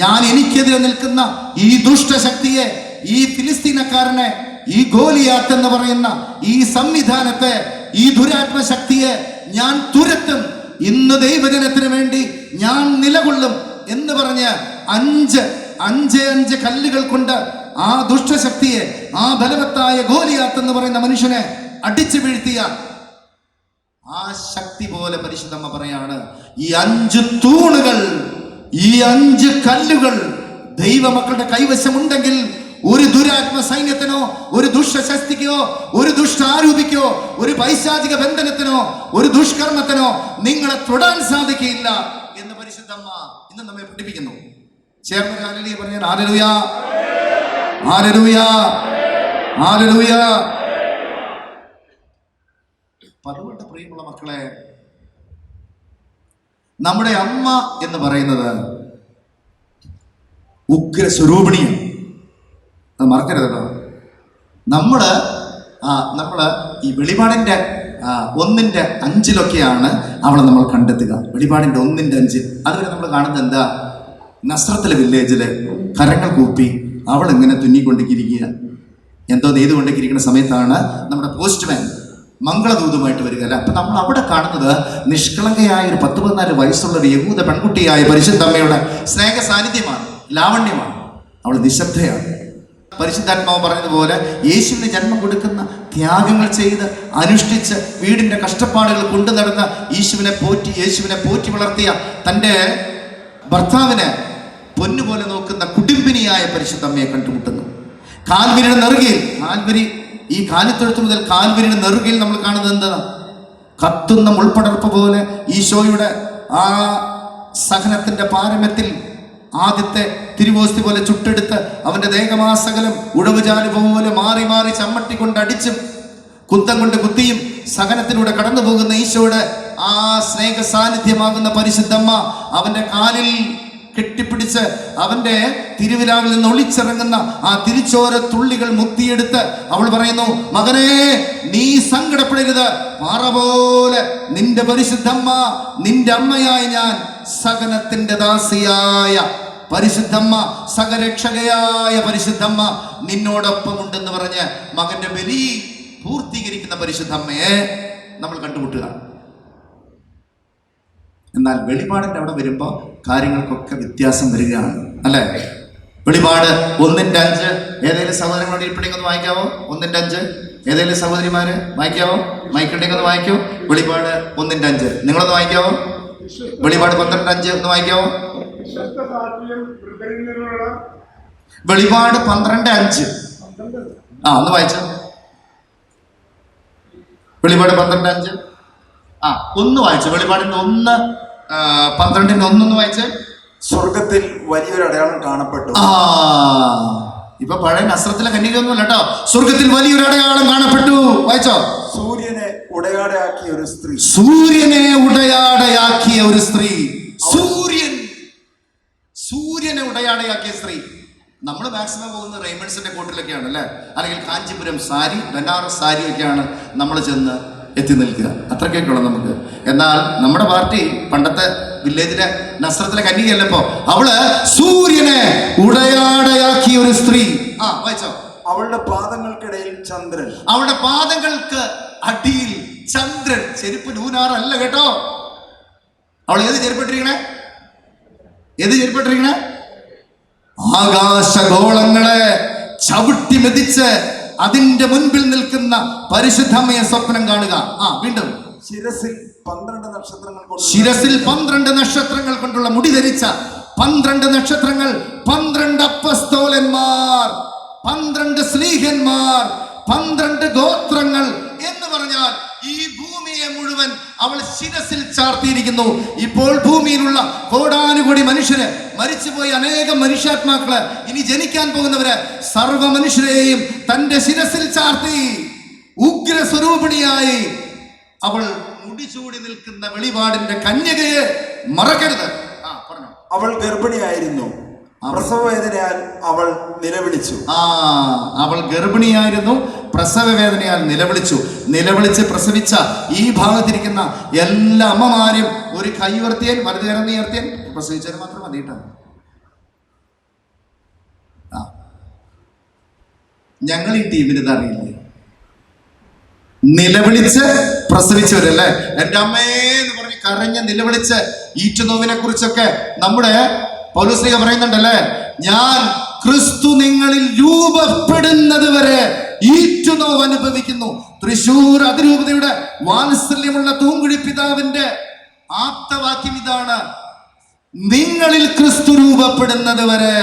ഞാൻ എനിക്കെതിരെ നിൽക്കുന്ന ഈ ദുഷ്ടശക്തിയെ, ഈ ഫിലിസ്തീനക്കാരനെ, ഈ ഗോലിയാത്ത് എന്ന് പറയുന്ന ഈ സംവിധാനത്തെ, ഈ ദുരാത്മശക്തിയെ ഞാൻ തുരത്തും. ഇന്ന് ദൈവജനത്തിന് വേണ്ടി ഞാൻ നിലകൊള്ളും എന്ന് പറഞ്ഞ് 5 കല്ലുകൾ കൊണ്ട് ആ ദുഷ്ടശക്തിയെ, ആ ബലവത്തായ ഗോലിയാത്ത് എന്ന് പറയുന്ന മനുഷ്യനെ അടിച്ചു വീഴ്ത്തിയ ആ ശക്തി പോലെ പരിശുദ്ധമ്മ പറയാണ്, ഈ 5 തൂണുകൾ, ഈ 5 കല്ലുകൾ ദൈവമക്കളുടെ കൈവശമുണ്ടെങ്കിൽ ഒരു ദുരാത്മ സൈന്യത്തിനോ, ഒരു ദുഷ്ടശക്തിക്കോ, ഒരു ദുഷ്ടാരൂപിക്കോ, ഒരു പൈശാചിക ബന്ധനത്തിനോ, ഒരു ദുഷ്കർമ്മത്തിനോ നിങ്ങളെ തൊടാൻ സാധിക്കില്ല എന്ന് പരിശുദ്ധമ്മ ഇന്ന് നമ്മെ പഠിപ്പിക്കുന്നു. ചേർന്ന് ഹല്ലേലൂയ പറഞ്ഞാൽ ഹല്ലേലൂയ, ഹല്ലേലൂയ, ഹല്ലേലൂയ. അതുകൊണ്ട് പ്രിയമുള്ള മക്കളെ, നമ്മുടെ അമ്മ എന്ന് പറയുന്നത് ഉഗ്രസ്വരൂപിണിയാണ്. അത് മറക്കരുത് കേട്ടോ. നമ്മള് ഈ വെളിപാടിന്റെ 1:5 അവളെ നമ്മൾ കണ്ടെത്തുക. വെളിപാടിന്റെ 1:5. അതുവരെ നമ്മൾ കാണുന്നത് എന്താ? നസ്രത്തിലെ വില്ലേജില് കരങ്ങൾ കൂപ്പി അവൾ ഇങ്ങനെ തുന്നിക്കൊണ്ടിരിക്കുക, എന്തോ നെയ്തുകൊണ്ടിരിക്കുന്ന സമയത്താണ് നമ്മുടെ പോസ്റ്റ്മാൻ മംഗളദൂതുമായിട്ട് വരിക അല്ല. അപ്പൊ നമ്മൾ അവിടെ കാണുന്നത് നിഷ്കളങ്കയായ ഒരു 10-14 വയസ്സുള്ള ഒരു യഹൂദ പെൺകുട്ടിയായ പരിശുദ്ധമ്മയുടെ സ്നേഹ സാന്നിധ്യമാണ്, ലാവണ്യമാണ്. അവൾ നിശബ്ദയാണ്. പരിശുദ്ധാത്മാവ് പറഞ്ഞതുപോലെ യേശുവിന് ജന്മം കൊടുക്കുന്ന ത്യാഗങ്ങൾ ചെയ്ത് അനുഷ്ഠിച്ച് വീടിന്റെ കഷ്ടപ്പാടുകൾ കൊണ്ടു നടന്ന യേശുവിനെ പോറ്റി വളർത്തിയ തൻ്റെ ഭർത്താവിനെ പൊന്നുപോലെ നോക്കുന്ന കുടുംബിനിയായ പരിശുദ്ധമ്മയെ കണ്ടുമുട്ടുന്നു. കാൽവരിയുടെ നെറുകയിൽ, ഈ കാലിത്തൊഴുത്ത് മുതൽ കാൽവരിയുടെ നെറുകയിൽ നമ്മൾ കാണുന്നത് എന്താണ്? കത്തുന്ന മുൾപ്പടർപ്പ് പോലെ ഈശോയുടെ ആ സഹനത്തിന്റെ പാരമ്യത്തിൽ ആദ്യത്തെ തിരുവോസ്തി പോലെ ചുട്ടെടുത്ത് അവന്റെ ദേഹമാസകലം ഉടവുചാല് പോലെ മാറി മാറി ചമ്മട്ടി കൊണ്ട് അടിച്ചും കുന്തം കൊണ്ട് കുത്തിയും സഹനത്തിലൂടെ കടന്നു പോകുന്ന ഈശോയുടെ ആ സ്നേഹ സാന്നിധ്യമാകുന്ന പരിശുദ്ധമ്മ അവന്റെ കാലിൽ കെട്ടിപ്പിടിച്ച് അവന്റെ തിരുവിലാവിൽ നിന്ന് ഒളിച്ചിറങ്ങുന്ന ആ തിരിച്ചോര തുള്ളികൾ മുത്തിയെടുത്ത് അവൾ പറയുന്നു, മകനെ നീ സങ്കടപ്പെടരുത്, പാറ പോലെ നിന്റെ പരിശുദ്ധമ്മ, നിന്റെ അമ്മയായ ഞാൻ, സഹനത്തിന്റെ ദാസിയായ പരിശുദ്ധമ്മ, സകരക്ഷകയായ പരിശുദ്ധമ്മ നിന്നോടൊപ്പം ഉണ്ടെന്ന് പറഞ്ഞ് മകന്റെ ബലി പൂർത്തീകരിക്കുന്ന പരിശുദ്ധമ്മയെ നമ്മൾ കണ്ടുമുട്ടുക. എന്നാൽ വെളിപാടിന്റെ അവിടെ വരുമ്പോൾ കാര്യങ്ങൾക്കൊക്കെ വ്യത്യാസം വരികയാണ്, അല്ലേ? വെളിപാട് 1:5. ഏതെങ്കിലും സഹോദരങ്ങളോട് ഇരിപ്പുണ്ടെങ്കിൽ ഒന്ന് വായിക്കാവോ? 1:5. ഏതെങ്കിലും സഹോദരിമാര് വായിക്കാവോ? മൈക്കുണ്ടെങ്കിൽ ഒന്ന് വായിക്കോ. വെളിപാട് 1:5 നിങ്ങളൊന്ന് വായിക്കാവോ? വെളിപാട് 12:5 ഒന്ന് വായിക്കാവോ? വെളിപാട് 12:5 ഒന്ന് വായിച്ചോ. വെളിപാട് 12:5 ഒന്ന് വായിച്ചു. വെളിപാടിന്റെ 1:12 വായിച്ചേ. സ്വർഗത്തിൽ വലിയൊരു അടയാളം കാണപ്പെട്ടു. ഇപ്പൊ പഴയ നസ്രത്തിലെ കന്യകയൊന്നുമല്ല കേട്ടോ. സ്വർഗത്തിൽ വലിയൊരു അടയാളം കാണപ്പെട്ടു. വായിച്ചോ. സൂര്യനെ ഉടയാടയാക്കിയ ഒരു സ്ത്രീ. സൂര്യനെ ഉടയാടയാക്കിയ ഒരു സ്ത്രീ. സൂര്യനെ ഉടയാടയാക്കിയ സ്ത്രീ. നമ്മൾ മാക്സിമം പോകുന്നത് റെയ്മണ്ട്സിന്റെ കോട്ടിലൊക്കെയാണ്, അല്ലേ? അല്ലെങ്കിൽ കാഞ്ചീപുരം സാരി, ബനാറസ് സാരി ഒക്കെയാണ് നമ്മൾ ചെന്ന് എത്തി നിൽക്കുക. അത്രയ്ക്കൊക്കെയുള്ള നമുക്ക്. എന്നാൽ നമ്മുടെ പാർട്ടി പണ്ടത്തെ വില്ലേജിലെ നസ്രത്തിലെ കന്യകയല്ലപ്പോ. അവള് സൂര്യനെ ഉടയാടയാക്കിയ ഒരു സ്ത്രീ. വായിച്ചോ. അവളുടെ പാദങ്ങൾക്കിടയിൽ ചന്ദ്രൻ. അവളുടെ പാദങ്ങൾക്ക് അടിയിൽ ചന്ദ്രൻ. ചെരുപ്പ് നൂനാറല്ല കേട്ടോ. അവൾ ഏത് ചെരുപ്പിട്ടിരിക്കണേ? ആകാശഗോളങ്ങളെ ചവിട്ടി മെതിച്ച് അതിന്റെ മുൻപിൽ നിൽക്കുന്ന പരിശുദ്ധമ്മയെ സ്വപ്നം കാണുക. വീണ്ടും ശിരസിൽ 12 നക്ഷത്രങ്ങൾ കൊണ്ടുള്ള മുടി ധരിച്ച 12 നക്ഷത്രങ്ങൾ, 12 അപ്പസ്തോലന്മാർ, 12 സ്ലീഹന്മാർ, 12 ഗോത്രങ്ങൾ എന്ന് പറഞ്ഞാൽ ഈ ഭൂമിയെ മുഴുവൻ അവൾ ശിരസിൽ ചാർത്തിയിരിക്കുന്നു. ഇപ്പോൾ ഭൂമിയിലുള്ള കോടാനുകോടി മനുഷ്യര്, മരിച്ചുപോയി അനേകം മനുഷ്യാത്മാക്കള്, ഇനി ജനിക്കാൻ പോകുന്നവര്, സർവ മനുഷ്യരെയും തന്റെ ശിരസിൽ ചാർത്തി ഉഗ്ര സ്വരൂപിണിയായി അവൾ മുടിചൂടി നിൽക്കുന്ന വെളിപാടിന്റെ കന്യകയെ മറക്കരുത്. പറഞ്ഞു. അവൾ ഗർഭിണിയായിരുന്നു, പ്രസവവേദനയാൽ അവൾ നിലവിളിച്ചു. അവൾ ഗർഭിണിയായിരുന്നു, പ്രസവവേദനയാൽ നിലവിളിച്ച് പ്രസവിച്ച ഈ ഭാഗത്തിരിക്കുന്ന എല്ലാ അമ്മമാരും ഒരു കൈ ഉയർത്തിയാൽ, വലതുകരം ഉയർത്തിയാൽ, പ്രസവിച്ചാൽ മാത്രം മതിയിട്ടാണ്. ഞങ്ങൾ ഈ ടീമിന് ഇത് അറിയില്ലേ? നിലവിളിച്ച് പ്രസവിച്ചവരല്ലേ? എൻ്റെ അമ്മേ എന്ന് പറഞ്ഞ് കരഞ്ഞ് നിലവിളിച്ച് ഈറ്റുനോവിനെ കുറിച്ചൊക്കെ നമ്മുടെ പൗലോസ്ലീഹ പറയുന്നുണ്ടല്ലേ, ഞാൻ ക്രിസ്തു നിങ്ങളിൽ രൂപപ്പെടുന്നത് വരെ ഈറ്റുനോവ് അനുഭവിക്കുന്നു. തൃശൂർ അതിരൂപതയുടെ വാത്സല്യമുള്ള തൂങ്കുഴി പിതാവിന്റെ ആപ്തവാക്യം ഇതാണ്: നിങ്ങളിൽ ക്രിസ്തു രൂപപ്പെടുന്നത് വരെ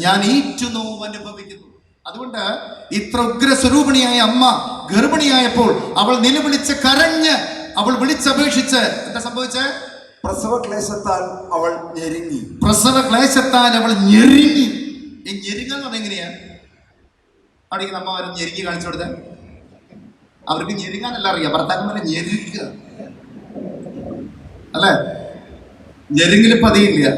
ഞാൻ ഈറ്റുനോവ് അനുഭവിക്കുന്നു. അതുകൊണ്ട് ഇത്ര ഉഗ്രസ്വരൂപിണിയായ അമ്മ ഗർഭിണിയായപ്പോൾ അവൾ നിലവിളിച്ച് കരഞ്ഞ് അവൾ വിളിച്ചപേക്ഷിച്ച് എന്താ സംഭവിച്ചേ? പ്രസവക്ലേശത്താൽ അവൾ ഞെരുങ്ങി. ഈ ഞെരുങ്ങാന്ന് പറഞ്ഞെങ്ങനെയാ? അവിടെ അമ്മമാരും ഞെരുങ്ങി കാണിച്ചു കൊടുത്തേ. അവർക്ക് ഞെരുങ്ങാനല്ല അറിയാം, ഭർത്താക്കന്മാരെ ഞെരുക്കുക അല്ലെ? ഞെരുങ്ങിൽ പതിയില്ല,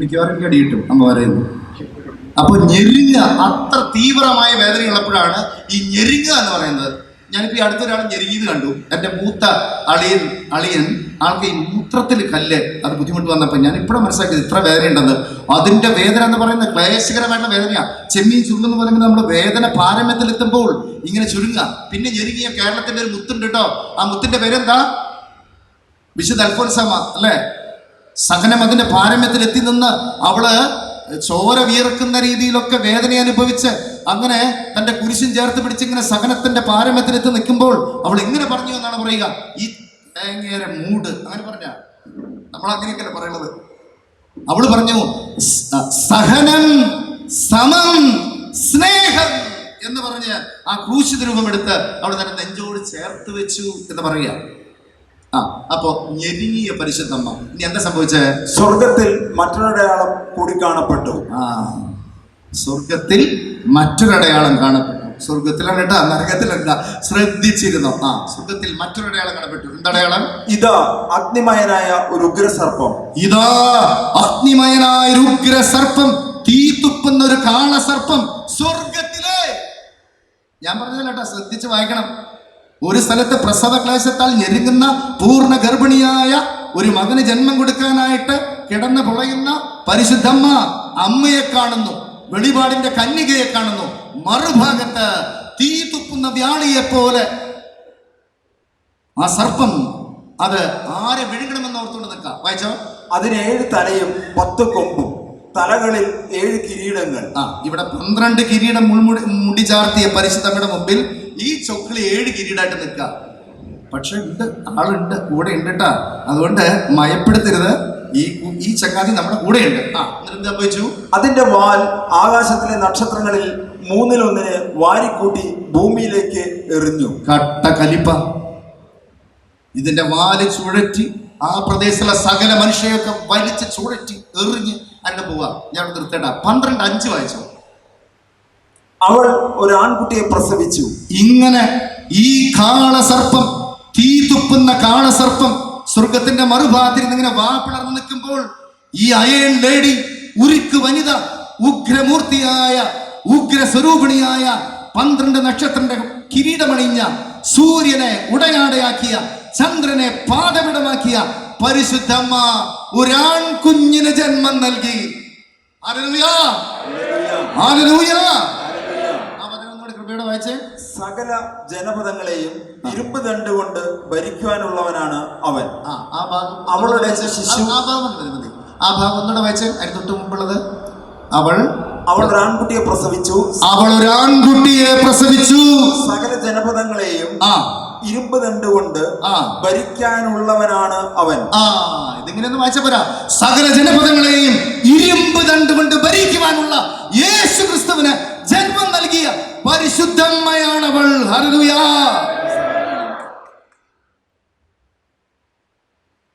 മിക്കവാറും അടി കിട്ടും അമ്മമാരെ. അപ്പൊ ഞെരുങ്ങ, അത്ര തീവ്രമായ വേദനയുള്ളപ്പോഴാണ് ഈ ഞെരുങ്ങ എന്ന് പറയുന്നത്. ഞാനിപ്പോ ഈ അടുത്തൊരാൾ ഞെരുങ്ങിയത് കണ്ടു. എൻ്റെ മൂത്ത അളിയൻ ആൾക്ക് ഈ മൂത്രത്തിൽ കല്ല്, അത് ബുദ്ധിമുട്ട് വന്നപ്പോൾ ഞാൻ ഇപ്പോഴും മനസ്സിലാക്കിയത് ഇത്ര വേദന ഉണ്ടെന്ന്. അതിന്റെ വേദന എന്ന് പറയുന്നത് ക്ലേശകരമായിട്ടുള്ള വേദനയാ. ചെമ്മീൻ ചുരുങ്ങെന്ന് പറയുമ്പോൾ നമ്മുടെ വേദന പാരമ്യത്തിലെത്തുമ്പോൾ ഇങ്ങനെ ചുരുങ്ങുക. പിന്നെ ഞെരുങ്ങിയ കേരളത്തിന്റെ ഒരു മുത്തുണ്ട് കേട്ടോ. ആ മുത്തിന്റെ പേരെന്താ? വിശുദ്ധ അൽഫോൻസാമ അല്ലെ? സഹനം അതിന്റെ പാരമ്യത്തിൽ എത്തി നിന്ന് അവള് ചോര വിയർക്കുന്ന രീതിയിലൊക്കെ വേദന അനുഭവിച്ച് അങ്ങനെ തന്റെ കുരിശും ചേർത്ത് പിടിച്ച് ഇങ്ങനെ സഹനത്തിന്റെ പാരമ്യത്തിലെത്തി നിൽക്കുമ്പോൾ അവൾ ഇങ്ങനെ പറഞ്ഞു എന്നാണ് പറയുക, ഈ തേങ്ങേരെ മൂട്, അങ്ങനെ പറഞ്ഞ നമ്മൾ അങ്ങനെയൊക്കെയല്ലേ പറയുന്നത്. അവള് പറഞ്ഞു, സഹനം സമം സ്നേഹം എന്ന് പറഞ്ഞ് ആ ക്രൂശിത രൂപമെടുത്ത് അവൾ തന്നെ നെഞ്ചോട് ചേർത്ത് വെച്ചു എന്ന് പറയുക. അപ്പോ ഞെരുങ്ങിയ പരിശുദ്ധമ്മ. ഇനി എന്താ സംഭവിച്ചേ? സ്വർഗത്തിൽ മറ്റൊരടയാളം കൂടി കാണപ്പെട്ടു. സ്വർഗത്തിൽ മറ്റൊരടയാളം കാണപ്പെട്ടു. സ്വർഗത്തിലാണ് കേട്ടാ, നരകത്തിലല്ല. ശ്രദ്ധിച്ചിരുന്നോ? സ്വർഗത്തിൽ മറ്റൊരടയാളം കാണപ്പെട്ടു. എന്തടയാളം? ഇതാ അഗ്നിമയനായ ഒരു ഉഗ്രസർപ്പം. ഇതാ അഗ്നിമയനായ ഒരു ഉഗ്രസർപ്പം, തീ തുപ്പുന്ന ഒരു കാളസർപ്പം സ്വർഗത്തിലെ. ഞാൻ പറഞ്ഞതല്ല കേട്ടാ, ശ്രദ്ധിച്ച് വായിക്കണം. ഒരു സ്ഥലത്ത് പ്രസവ ക്ലേശത്താൽ ഞെരുങ്ങുന്ന പൂർണ്ണ ഗർഭിണിയായ ഒരു മകന് ജന്മം കൊടുക്കാനായിട്ട് കിടന്ന് പുളയുന്ന പരിശുദ്ധമ്മ അമ്മയെ കാണുന്നു, വെളിപാടിന്റെ കന്യകയെ കാണുന്നു. മറുഭാഗത്ത് തീ തുപ്പുന്ന വ്യാളിയെ പോലെ ആ സർപ്പം അത് ആരെ വിഴുങ്ങണമെന്ന് ഓർത്തുകൊണ്ട് നിൽക്കാം. വായിച്ചോ. അതിന് 7 തലയും 10 കൊമ്പും, തലകളിൽ 7 കിരീടങ്ങൾ. ഇവിടെ 12 കിരീടം മുടി ചാർത്തിയ പരിശുദ്ധമ്മയുടെ മുമ്പിൽ ഈ ചൊക്കിളി 7 കിരീടമായിട്ട് നിൽക്കുക. പക്ഷെ ഉണ്ട്, ആളുണ്ട്, കൂടെ ഉണ്ട് കേട്ടാ. അതുകൊണ്ട് മയപ്പെടുത്തരുത്. ഈ ചങ്ങാതി നമ്മുടെ കൂടെ ഉണ്ട്. എന്നിട്ട് സംഭവിച്ചു? അതിന്റെ വാൽ ആകാശത്തിലെ നക്ഷത്രങ്ങളിൽ 1/3 വാരിക്കൂട്ടി ഭൂമിയിലേക്ക് എറിഞ്ഞു. കട്ട കലിപ്പ. ഇതിന്റെ വാല് ചുഴറ്റി ആ പ്രദേശത്തുള്ള സകല മനുഷ്യരെയൊക്കെ വലിച്ച് ചുഴറ്റി എറിഞ്ഞ് അതിന്റെ പോവാ. ഞാൻ നിർത്തേണ്ട. 12:5 വായിച്ചു. അവൾ ഒരു ആൺകുട്ടിയെ പ്രസവിച്ചു. ഇങ്ങനെ ഈ കാളസർപ്പം, തീ തുപ്പുന്ന കാളസർപ്പം സ്വർഗത്തിന്റെ മറുഭാഗത്തിൽ ഇങ്ങനെ വാ പിളർന്നു നിൽക്കുമ്പോൾ ഈ അയൺ ലേഡി, ഉരുക്ക് വനിത, ഉഗ്രമൂർത്തിയായ ഉഗ്രസ്വരൂപിണിയായ 12 നക്ഷത്രന്റെ കിരീടമണിഞ്ഞ, സൂര്യനെ ഉടയാടയാക്കിയ, ചന്ദ്രനെ പാദപിടമാക്കിയ പരിശുദ്ധമ്മ ഒരാൺ കുഞ്ഞിന് ജന്മം നൽകി. Hallelujah, hallelujah. കൃപയോടെ വായിച്ചേ. സകല ജനപദങ്ങളെയും ഇരുമ്പ് ദണ്ട് കൊണ്ട് ഭരിക്കുവാനുള്ളവനാണ് അവൻ. അവളുടെ ശിശു. ആ ഭാഗം ഒന്നുകൂടെ വായിച്ചേ. അതിന് തൊട്ട് മുമ്പുള്ളത്. അവൾ ഒരു ആൺകുട്ടിയെ പ്രസവിച്ചു. സകല ജനപദങ്ങളെയും ഇരുമ്പ് ദണ്ട് കൊണ്ട് ഭരിക്കാനുള്ളവനാണ് അവൻ. ഇതിങ്ങനെയൊന്നും വായിച്ച പോരാ. സകല ജനപദങ്ങളെയും ഇരുമ്പ് ദണ്ട് കൊണ്ട് ഭരിക്കുവാനുള്ള യേശു ക്രിസ്തുവിന് ജന്മം നൽകിയ പരിശുദ്ധമ്മയാണവൾ. ഹല്ലേലൂയ.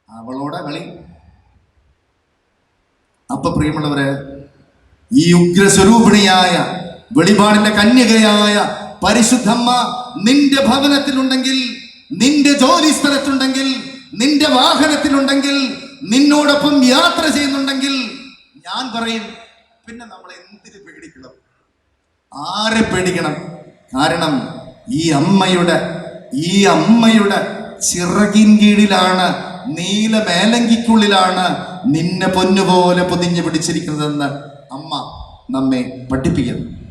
അവളോടെ കളി. അപ്പൊ പ്രിയമുള്ളവരെ, ഈ ഉഗ്രസ്വരൂപിണിയായ വെളിപാടിന്റെ കന്യകയായ പരിശുദ്ധമ്മ നിന്റെ ഭവനത്തിലുണ്ടെങ്കിൽ, നിന്റെ ജോലി സ്ഥലത്തുണ്ടെങ്കിൽ, നിന്റെ വാഹനത്തിലുണ്ടെങ്കിൽ, നിന്നോടൊപ്പം യാത്ര ചെയ്യുന്നുണ്ടെങ്കിൽ, ഞാൻ പറയും, പിന്നെ നമ്മൾ എന്തിനു പേടിക്കണം? ആരെ പേടിക്കണം? കാരണം ഈ അമ്മയുടെ ചിറകിൻ കീഴിലാണ്, നീല മേലങ്കിക്കുള്ളിലാണ് നിന്നെ പൊന്നുപോലെ പൊതിഞ്ഞു പിടിച്ചിരിക്കുന്നതെന്ന് അമ്മ നമ്മെ പഠിപ്പിക്കുന്നു.